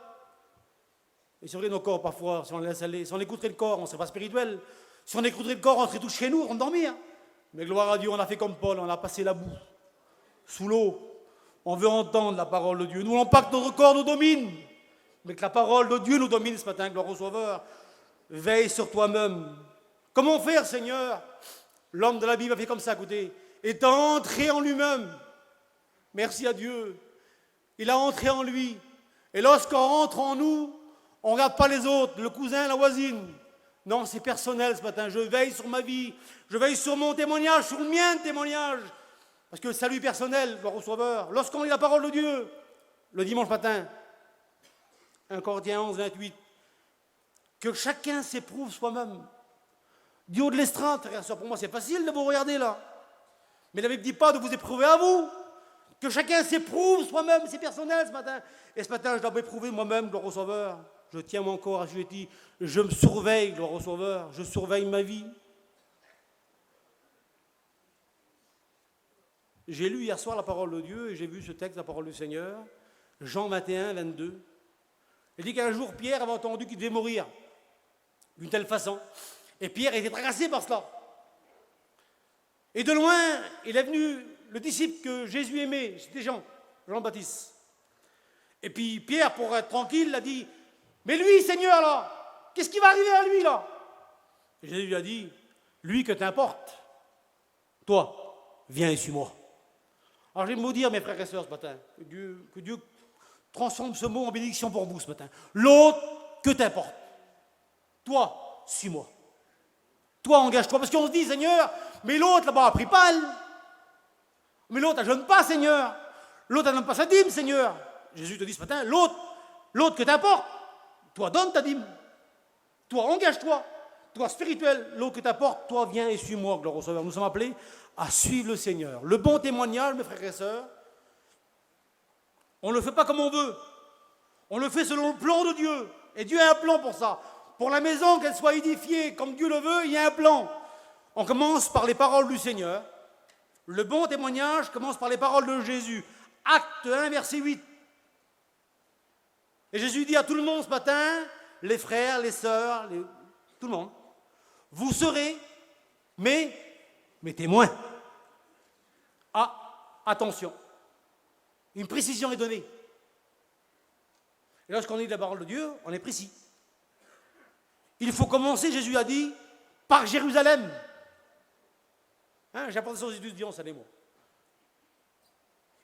Et c'est vrai, nos corps, parfois, si on laisse aller, si on écouterait le corps, on ne serait pas spirituel. Si on écouterait le corps, on serait tous chez nous, on dormir. Mais gloire à Dieu, on a fait comme Paul, on a passé la boue, sous l'eau. On veut entendre la parole de Dieu. Nous ne voulons pas que notre corps nous domine, mais que la parole de Dieu nous domine ce matin, gloire au Sauveur. Veille sur toi-même. Comment faire, Seigneur? L'homme de la Bible a fait comme ça, écoutez. Est entré en lui-même. Merci à Dieu. Il a entré en lui. Et lorsqu'on entre en nous, on ne regarde pas les autres, le cousin, la voisine. Non, c'est personnel ce matin. Je veille sur ma vie. Je veille sur mon témoignage, sur le mien de témoignage. Parce que salut personnel, gloire au Sauveur. Lorsqu'on lit la parole de Dieu, le dimanche matin, 1 Corinthiens 11, 28, que chacun s'éprouve soi-même. Du haut de l'estrade, frère et sœur, pour moi c'est facile de vous regarder là. Mais la Bible ne dit pas de vous éprouver à vous. Que chacun s'éprouve soi-même, c'est personnel ce matin. Et ce matin, je dois m'éprouver moi-même, gloire au Sauveur. Je tiens mon corps assujetti. Je me surveille, gloire au Sauveur. Je surveille ma vie. J'ai lu hier soir la parole de Dieu et j'ai vu ce texte, la parole du Seigneur, Jean 21, 22. Il dit qu'un jour, Pierre avait entendu qu'il devait mourir d'une telle façon. Et Pierre était tracassé par cela. Et de loin, il est venu le disciple que Jésus aimait, c'était Jean-Baptiste. Et puis Pierre, pour être tranquille, a dit, mais lui, Seigneur, là, qu'est-ce qui va arriver à lui, là? Et Jésus lui a dit, lui que t'importe, toi, viens et suis-moi. Alors je vais vous dire, mes frères et sœurs, ce matin, que Dieu transforme ce mot en bénédiction pour vous ce matin. L'autre que t'importe. Toi, suis-moi. Toi, engage-toi. Parce qu'on se dit, Seigneur, mais l'autre là-bas a pris pâle. Mais l'autre, elle ne jeûne pas, Seigneur. L'autre, elle donne pas sa dîme, Seigneur. Jésus te dit ce matin, l'autre que t'importe. Toi, donne ta dîme. Toi, engage-toi. Toi, spirituel, l'autre que t'apporte, toi, viens et suis-moi, gloire au Sauveur. Nous sommes appelés à suivre le Seigneur. Le bon témoignage, mes frères et sœurs, on ne le fait pas comme on veut. On le fait selon le plan de Dieu. Et Dieu a un plan pour ça. Pour la maison, qu'elle soit édifiée comme Dieu le veut, il y a un plan. On commence par les paroles du Seigneur. Le bon témoignage commence par les paroles de Jésus. Acte 1, verset 8. Et Jésus dit à tout le monde ce matin, les frères, les sœurs, tout le monde, vous serez mes témoins. Ah, attention, une précision est donnée. Et lorsqu'on lit la parole de Dieu, on est précis. Il faut commencer, Jésus a dit, par Jérusalem. J'ai apporté ça aux étudiants, ça les mots.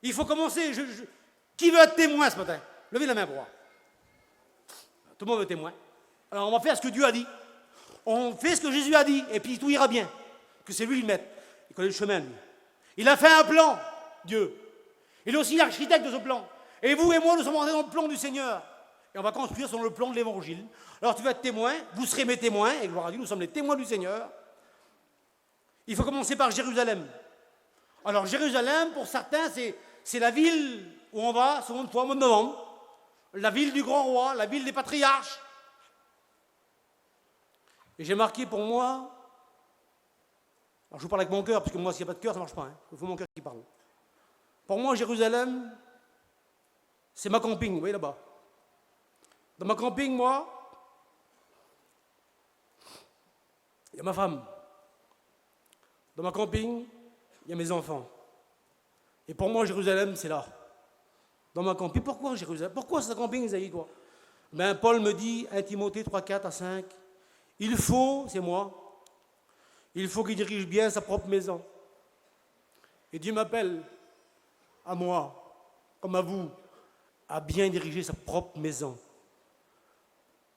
Il faut commencer. Qui veut être témoin ce matin? Levez la main pour moi. Tout le monde veut témoin. Alors on va faire ce que Dieu a dit. On fait ce que Jésus a dit, et puis tout ira bien. Que c'est lui le maître. Il connaît le chemin, lui. Il a fait un plan, Dieu. Il est aussi l'architecte de ce plan. Et vous et moi, nous sommes rentrés dans le plan du Seigneur. Et on va construire selon le plan de l'Évangile. Alors tu vas être témoin, vous serez mes témoins, et gloire à Dieu, nous sommes les témoins du Seigneur. Il faut commencer par Jérusalem. Alors Jérusalem, pour certains, c'est la ville où on va, seconde fois, au mois de novembre. La ville du grand roi, la ville des patriarches. Et j'ai marqué pour moi, alors je vous parle avec mon cœur, parce que moi, s'il n'y a pas de cœur, ça ne marche pas. Hein. Il faut mon cœur qui parle. Pour moi, Jérusalem, c'est ma camping, vous voyez là-bas. Dans ma camping, moi, il y a ma femme. Dans ma camping, il y a mes enfants. Et pour moi, Jérusalem, c'est là. Dans ma camping. Pourquoi Jérusalem? Pourquoi c'est un camping, Isaïe, toi? Ben, Paul me dit, 1 Timothée 3, 4 à 5, il faut, c'est moi, il faut qu'il dirige bien sa propre maison. Et Dieu m'appelle, à moi, comme à vous, à bien diriger sa propre maison.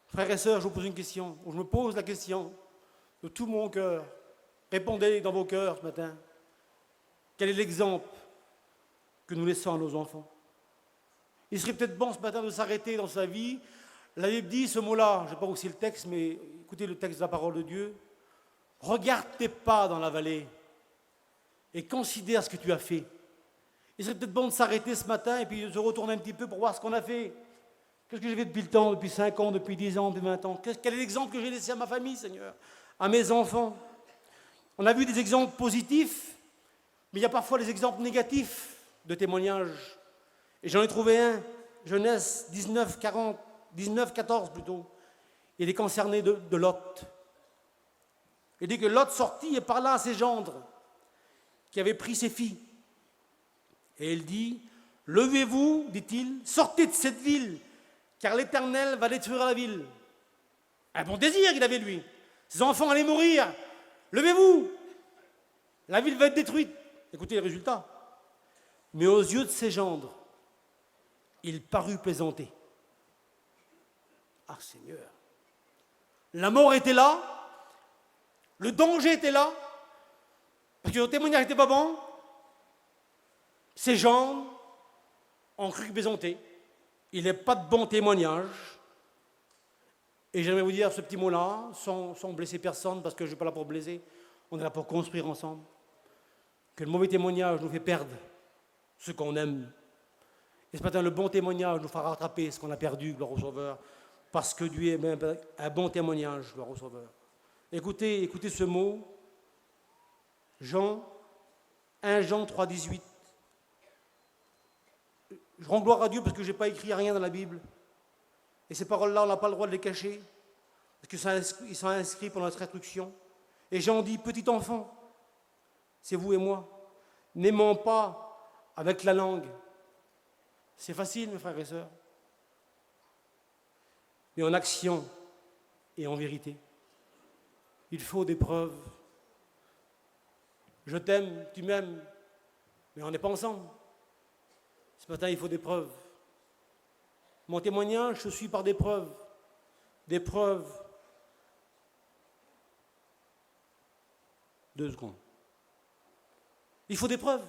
Frères et sœurs, je vous pose une question, ou je me pose la question de tout mon cœur. Répondez dans vos cœurs ce matin. Quel est l'exemple que nous laissons à nos enfants? Il serait peut-être bon ce matin de s'arrêter dans sa vie. La Bible dit ce mot-là, je ne sais pas où c'est le texte, mais écoutez le texte de la parole de Dieu. Regarde tes pas dans la vallée et considère ce que tu as fait. Il serait peut-être bon de s'arrêter ce matin et puis de se retourner un petit peu pour voir ce qu'on a fait. Qu'est-ce que j'ai fait depuis le temps, depuis 5 ans, depuis 10 ans, depuis 20 ans? Quel est l'exemple que j'ai laissé à ma famille, Seigneur, à mes enfants? On a vu des exemples positifs, mais il y a parfois des exemples négatifs de témoignages. Et j'en ai trouvé un, Genèse 19, 14 plutôt. Il est concerné de Lot. Il dit que Lot sortit et parla à ses gendres, qui avaient pris ses filles. Et il dit, levez-vous, dit-il, sortez de cette ville, car l'Éternel va détruire la ville. Un bon désir qu'il avait lui. Ses enfants allaient mourir. Levez-vous, la ville va être détruite. Écoutez les résultats. Mais aux yeux de ses gendres, il parut plaisanter. Ah Seigneur, la mort était là, le danger était là, parce que le témoignage n'était pas bon. Ses gendres ont cru plaisanter. Il n'est pas de bon témoignage. Et j'aimerais vous dire ce petit mot-là, sans blesser personne, parce que je ne suis pas là pour blesser, on est là pour construire ensemble. Que le mauvais témoignage nous fait perdre ce qu'on aime. Et ce matin, le bon témoignage nous fera rattraper ce qu'on a perdu, gloire au Sauveur, parce que Dieu est même un bon témoignage, gloire au Sauveur. Écoutez ce mot, 1 Jean 3, 18. Je rends gloire à Dieu parce que je n'ai pas écrit rien dans la Bible. Et ces paroles-là, on n'a pas le droit de les cacher, parce qu'ils sont inscrits pour notre instruction. Et Jean dit, petit enfant, c'est vous et moi, n'aimons pas avec la langue. C'est facile, mes frères et sœurs. Mais en action et en vérité. Il faut des preuves. Je t'aime, tu m'aimes, mais on n'est pas ensemble. Ce matin, il faut des preuves. Mon témoignage se suit par des preuves. des preuves. 2 secondes. Il faut des preuves.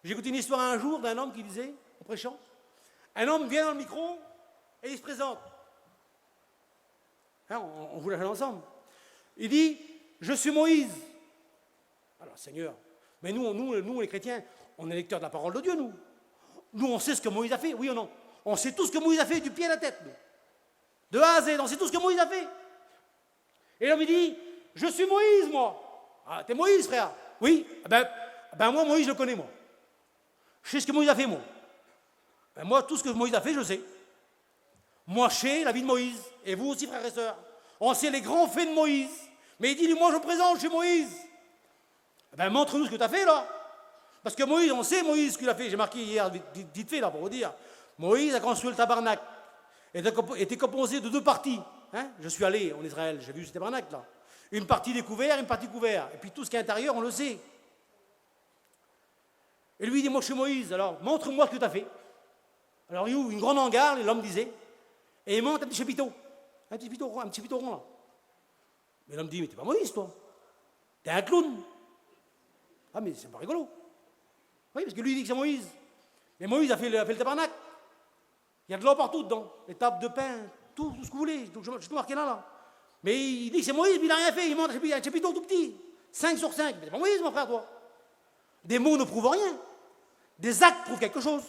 J'ai écouté une histoire un jour d'un homme qui disait, en prêchant, un homme vient dans le micro et il se présente. Hein, on vous l'a ensemble. Il dit, je suis Moïse. Alors, Seigneur, mais nous, les chrétiens, on est lecteurs de la parole de Dieu, nous. Nous, on sait ce que Moïse a fait, oui ou non? On sait tout ce que Moïse a fait, du pied à la tête, nous. De A à Z, on sait tout ce que Moïse a fait. Et l'homme, il dit, je suis Moïse, moi. Ah, t'es Moïse, frère? Oui. Ben moi, Moïse, je le connais, moi. Je sais ce que Moïse a fait, moi. Ben moi, tout ce que Moïse a fait, je le sais. Moi, je sais la vie de Moïse. Et vous aussi, frères et sœurs. On sait les grands faits de Moïse. Mais il dit, moi, je présente chez Moïse. Ben, montre-nous ce que tu as fait, là. Parce que Moïse, on sait Moïse ce qu'il a fait. J'ai marqué hier, vite fait, là, pour vous dire. Moïse a construit le tabernacle. Était composé de 2 parties. Hein? Je suis allé en Israël, j'ai vu ce tabernacle, là. Une partie découverte, une partie couverte. Et puis tout ce qui est intérieur, on le sait. Et lui, il dit, moi, je suis Moïse. Alors, montre-moi ce que tu as fait. Alors, il ouvre une grande hangar, l'homme disait. Et il monte un petit chapiteau. Un petit chapiteau rond, là. Mais l'homme dit, mais t'es pas Moïse, toi. T'es un clown. Ah, mais c'est pas rigolo. Oui, parce que lui, il dit que c'est Moïse. Mais Moïse a fait le tabernacle. Il y a de l'eau partout dedans. Les tables de pain, tout ce que vous voulez. Donc, je tout marqué là. Mais il dit que c'est Moïse, mais il n'a rien fait. Il monte un chapiteau tout petit. 5 sur 5. Mais c'est pas Moïse, mon frère, toi. Des mots ne prouvent rien. Des actes prouvent quelque chose.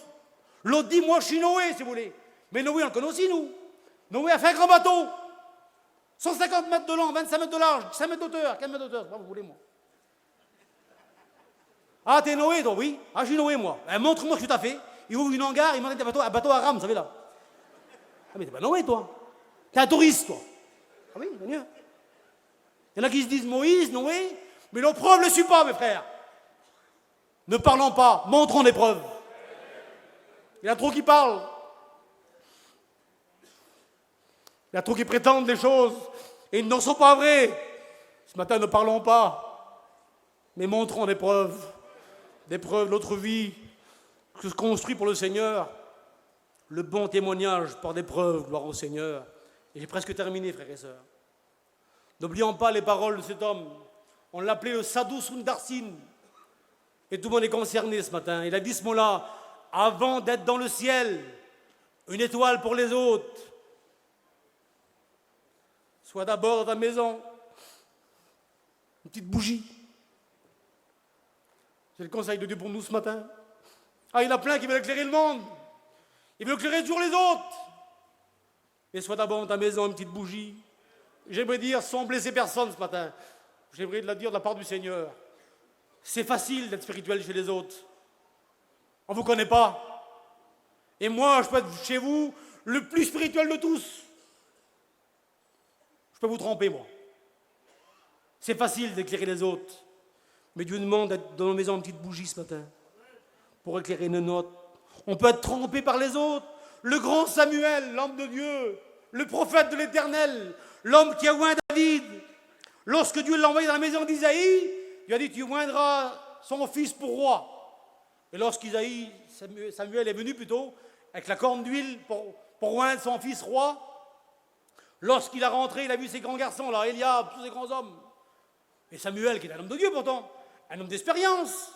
L'autre dit, moi, je suis Noé, si vous voulez. Mais Noé, on le connaît aussi, nous. Noé a fait un grand bateau. 150 mètres de long, 25 mètres de large, 5 mètres d'auteur. 4 mètres d'auteur, c'est pas vous voulez, moi. Ah, t'es Noé, toi, oui. Ah, je suis Noé, moi. Ben, montre-moi ce que tu as fait. Il ouvre une hangar, il monte un bateau à rame, vous savez, là. Ah, mais t'es pas Noé, toi. T'es un touriste, toi. Ah oui, c'est mieux. Il y en a qui se disent Moïse, Noé, mais nos preuves ne le suivent pas, mes frères. Ne parlons pas, montrons des preuves. Il y en a trop qui parlent. Il y en a trop qui prétendent des choses et ils n'en sont pas vraies. Ce matin, ne parlons pas, mais montrons des preuves de notre vie, que se construit pour le Seigneur. Le bon témoignage par des preuves, gloire au Seigneur. Et j'ai presque terminé, frères et sœurs. N'oublions pas les paroles de cet homme. On l'appelait le Sadhu Sundarsin. Et tout le monde est concerné ce matin. Il a dit ce mot-là, avant d'être dans le ciel, une étoile pour les autres. Sois d'abord dans ta maison, une petite bougie. C'est le conseil de Dieu pour nous ce matin. Ah, il y en a plein qui veulent éclairer le monde. Ils veulent éclairer toujours les autres. Et sois d'abord dans ta maison, une petite bougie. J'aimerais dire, sans blesser personne ce matin, j'aimerais la dire de la part du Seigneur. C'est facile d'être spirituel chez les autres. On ne vous connaît pas. Et moi, je peux être chez vous le plus spirituel de tous. Je peux vous tromper, moi. C'est facile d'éclairer les autres. Mais Dieu demande d'être dans nos maisons une petite bougie ce matin pour éclairer nos notes. On peut être trompé par les autres. Le grand Samuel, l'homme de Dieu, le prophète de l'Éternel, l'homme qui a oint David. Lorsque Dieu l'a envoyé dans la maison d'Isaïe, il a dit, tu oindras son fils pour roi. Et lorsqu'Isaïe, Samuel est venu plutôt, avec la corne d'huile pour oindre son fils roi, lorsqu'il a rentré, il a vu ces grands garçons là, Eliab, tous ces grands hommes. Et Samuel, qui est un homme de Dieu pourtant, un homme d'expérience,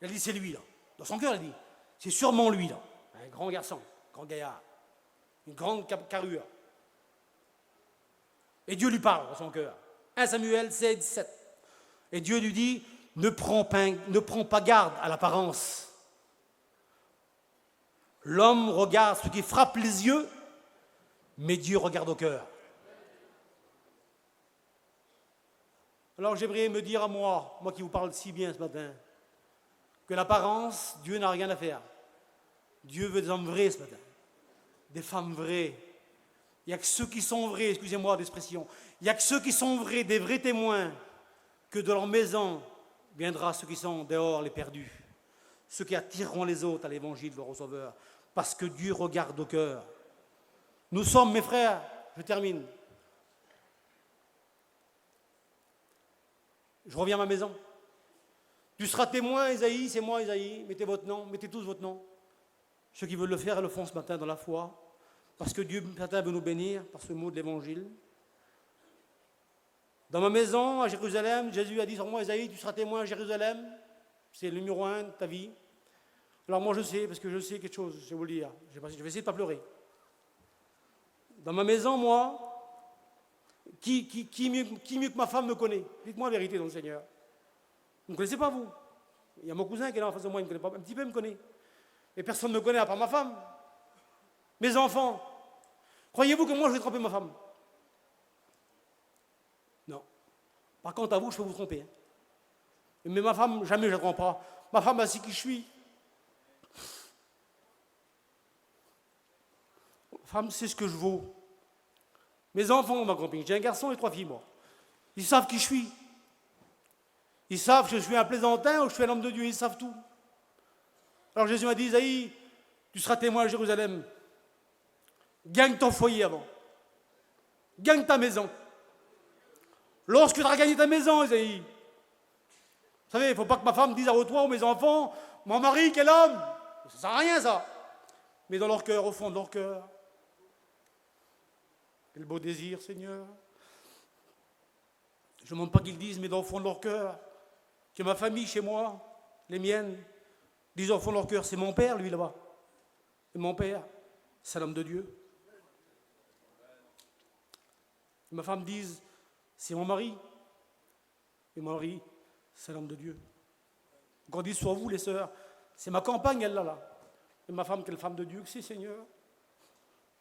il a dit, c'est lui là. Dans son cœur, il a dit, c'est sûrement lui là. Un grand garçon, un grand gaillard, une grande carrure. Et Dieu lui parle dans son cœur. 1 Samuel 16, 17. Et Dieu lui dit, ne prends pas garde à l'apparence. L'homme regarde ce qui frappe les yeux, mais Dieu regarde au cœur. Alors j'aimerais me dire à moi qui vous parle si bien ce matin, que l'apparence, Dieu n'a rien à faire. Dieu veut des hommes vrais ce matin, des femmes vraies. Il n'y a que ceux qui sont vrais, excusez-moi d'expression, il n'y a que ceux qui sont vrais, des vrais témoins, que de leur maison viendra ceux qui sont dehors, les perdus, ceux qui attireront les autres à l'évangile de leur Sauveur, parce que Dieu regarde au cœur. Nous sommes, mes frères, je termine. Je reviens à ma maison. Tu seras témoin, Isaïe, c'est moi, Isaïe. Mettez votre nom, mettez tous votre nom. Ceux qui veulent le faire, le font ce matin dans la foi. parce que Dieu matin veut nous bénir par ce mot de l'Évangile. Dans ma maison, à Jérusalem, Jésus a dit sur moi, Isaïe, tu seras témoin à Jérusalem. C'est le numéro 1 de ta vie. Alors moi je sais, parce que je sais quelque chose, je vais vous le dire. Je vais essayer de ne pas pleurer. Dans ma maison, moi, qui mieux que ma femme me connaît? Dites-moi la vérité dans le Seigneur. Vous ne me connaissez pas, vous? Il y a mon cousin qui est là en face de moi, il me connaît pas, un petit peu il me connaît. Mais personne ne me connaît à part ma femme. Mes enfants. Croyez-vous que moi je vais tromper ma femme? Non. Par contre, à vous, je peux vous tromper. Mais ma femme, jamais je ne la trompe pas. Ma femme, elle sait qui je suis. Ma femme, c'est ce que je vaux. Mes enfants, ma copine, j'ai un garçon et 3 filles, moi. Ils savent qui je suis. Ils savent que je suis un plaisantin ou que je suis un homme de Dieu, ils savent tout. Alors Jésus m'a dit, Isaïe, tu seras témoin à Jérusalem. Gagne ton foyer avant. Gagne ta maison. Lorsque tu auras gagné ta maison, Isaïe, vous savez, il ne faut pas que ma femme dise à toi ou mes enfants, mon mari, quel homme. Ça ne sert à rien, ça. Mais dans leur cœur, au fond de leur cœur. Quel beau désir, Seigneur. Je ne demande pas qu'ils disent, mais dans le fond de leur cœur, que ma famille chez moi, les miennes, disent au fond de leur cœur, c'est mon père, lui, là-bas. Et mon père, c'est l'homme de Dieu. Et ma femme dise, c'est mon mari. Et mon mari, c'est l'homme de Dieu. Qu'on dise sur vous, les sœurs, c'est ma compagne, elle, là. Et ma femme, quelle femme de Dieu que c'est, Seigneur.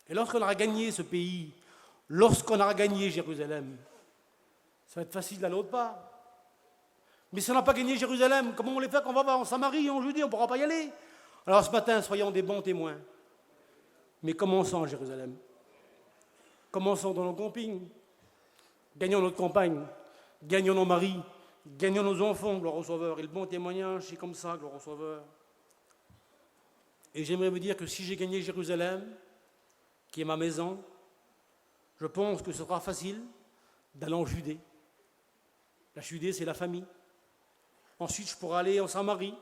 Et lorsqu'on aura gagné ce pays, lorsqu'on aura gagné Jérusalem, ça va être facile d'aller l'autre part. Mais si on n'a pas gagné Jérusalem, comment on les fait quand on va en Samarie, en Judée, on ne pourra pas y aller. Alors ce matin, soyons des bons témoins. Mais commençons à Jérusalem. Commençons dans nos campings. Gagnons notre campagne. Gagnons nos maris. Gagnons nos enfants, gloire au Sauveur. Et le bon témoignage, c'est comme ça, gloire au Sauveur. Et j'aimerais me dire que si j'ai gagné Jérusalem, qui est ma maison, je pense que ce sera facile d'aller en Judée. La Judée, c'est la famille. Ensuite, je pourrai aller en Samarie,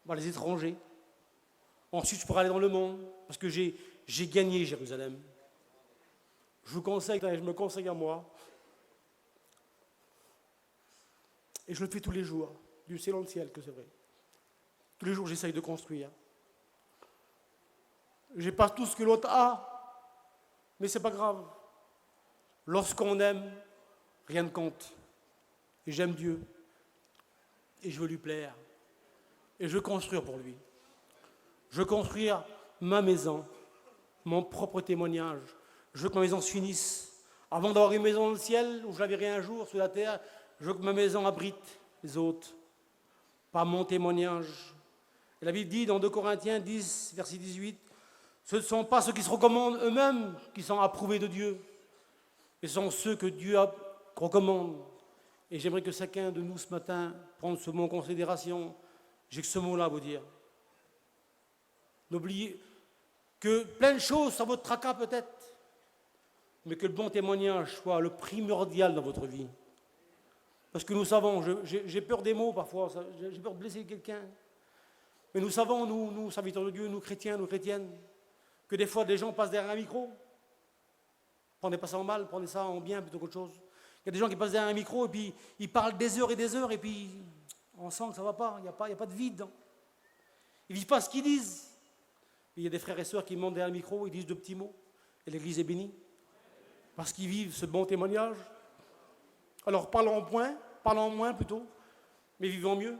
voir les étrangers. Ensuite, je pourrai aller dans le monde, parce que j'ai gagné Jérusalem. Je vous conseille, je me conseille à moi. Et je le fais tous les jours. Dieu sait dans le ciel que c'est vrai. Tous les jours, j'essaye de construire. Je n'ai pas tout ce que l'autre a, mais ce n'est pas grave. Lorsqu'on aime, rien ne compte. Et j'aime Dieu. Et je veux lui plaire. Et je veux construire pour lui. Je veux construire ma maison, mon propre témoignage. Je veux que ma maison se finisse. Avant d'avoir une maison dans le ciel, où je la verrai un jour sur la terre, je veux que ma maison abrite les autres. Par mon témoignage. Et la Bible dit dans 2 Corinthiens 10, verset 18, ce ne sont pas ceux qui se recommandent eux-mêmes qui sont approuvés de Dieu, mais ce sont ceux que Dieu recommande. Et j'aimerais que chacun de nous ce matin prenne ce mot en considération. J'ai que ce mot-là à vous dire. N'oubliez que plein de choses, ça votre tracas peut-être, mais que le bon témoignage soit le primordial dans votre vie. Parce que nous savons, j'ai peur des mots parfois, j'ai peur de blesser quelqu'un. Mais nous savons, nous serviteurs de Dieu, nous chrétiens, nous chrétiennes, que des fois des gens passent derrière un micro. Prenez pas ça en mal, prenez ça en bien plutôt qu'autre chose. Il y a des gens qui passent derrière un micro et puis ils parlent des heures et puis on sent que ça ne va pas, il n'y a pas de vide dedans. Ils ne vivent pas ce qu'ils disent. Il y a des frères et sœurs qui montent derrière le micro, ils disent 2 petits mots et l'église est bénie. Parce qu'ils vivent ce bon témoignage. Alors parlons moins plutôt, mais vivons mieux.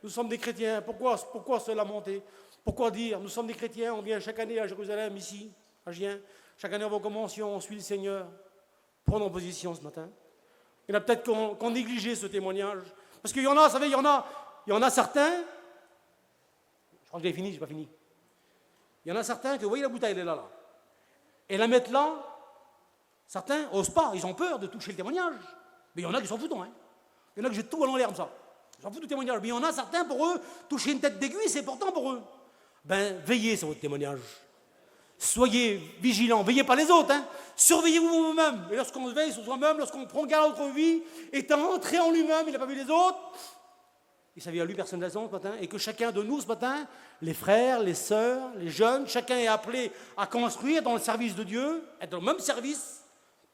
Nous sommes des chrétiens, pourquoi se lamenter? Pourquoi dire, nous sommes des chrétiens, on vient chaque année à Jérusalem, ici, à Gien, chaque année on va aux conventions, on suit le Seigneur. Prenons position ce matin. Il y en a peut-être qu'on négligeait ce témoignage. Parce qu'il y en a, vous savez, il y en a certains, je crois que j'ai fini, je n'ai pas fini. Il y en a certains que, vous voyez la bouteille, elle est là. Et la mettre là, certains n'osent pas, ils ont peur de toucher le témoignage. Mais il y en a qui s'en foutent, hein. Il y en a qui jettent tout en l'air comme ça. Ils s'en foutent du témoignage. Mais il y en a certains, pour eux, toucher une tête d'aiguille, c'est important pour eux. Ben, veillez sur votre témoignage. Soyez vigilants, veillez pas les autres, hein. Surveillez-vous vous-même. Et lorsqu'on veille sur soi-même, lorsqu'on prend garde à notre vie, étant entré en lui-même, il n'a pas vu les autres, il s'avère à lui personnellement ce matin, et que chacun de nous ce matin, les frères, les sœurs, les jeunes, chacun est appelé à construire dans le service de Dieu, être dans le même service,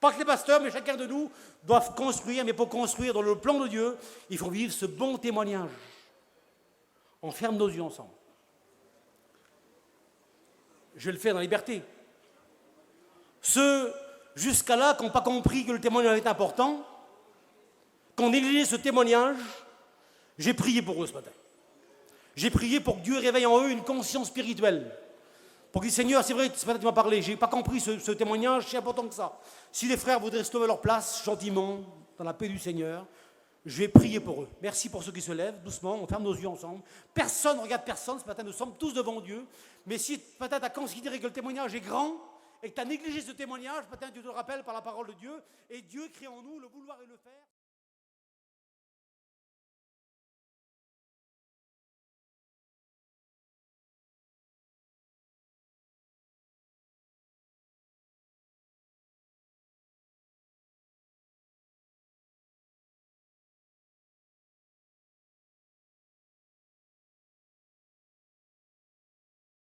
pas que les pasteurs, mais chacun de nous doivent construire, mais pour construire dans le plan de Dieu, il faut vivre ce bon témoignage. On ferme nos yeux ensemble. Je vais le faire dans la liberté. Ceux, jusqu'à là, qui n'ont pas compris que le témoignage est important, qui ont négligé ce témoignage, j'ai prié pour eux ce matin. J'ai prié pour que Dieu réveille en eux une conscience spirituelle. Pour que, Seigneur, c'est vrai, ce matin tu m'as parlé, je n'ai pas compris ce témoignage, c'est important que ça. Si les frères voudraient se lever à leur place, gentiment, dans la paix du Seigneur, je vais prier pour eux. Merci pour ceux qui se lèvent, doucement, on ferme nos yeux ensemble. Personne ne regarde personne, ce matin nous sommes tous devant Dieu. Mais si peut-être tu as considéré que le témoignage est grand, et que tu as négligé ce témoignage, peut-être tu te le rappelles par la parole de Dieu, et Dieu crée en nous le vouloir et le faire.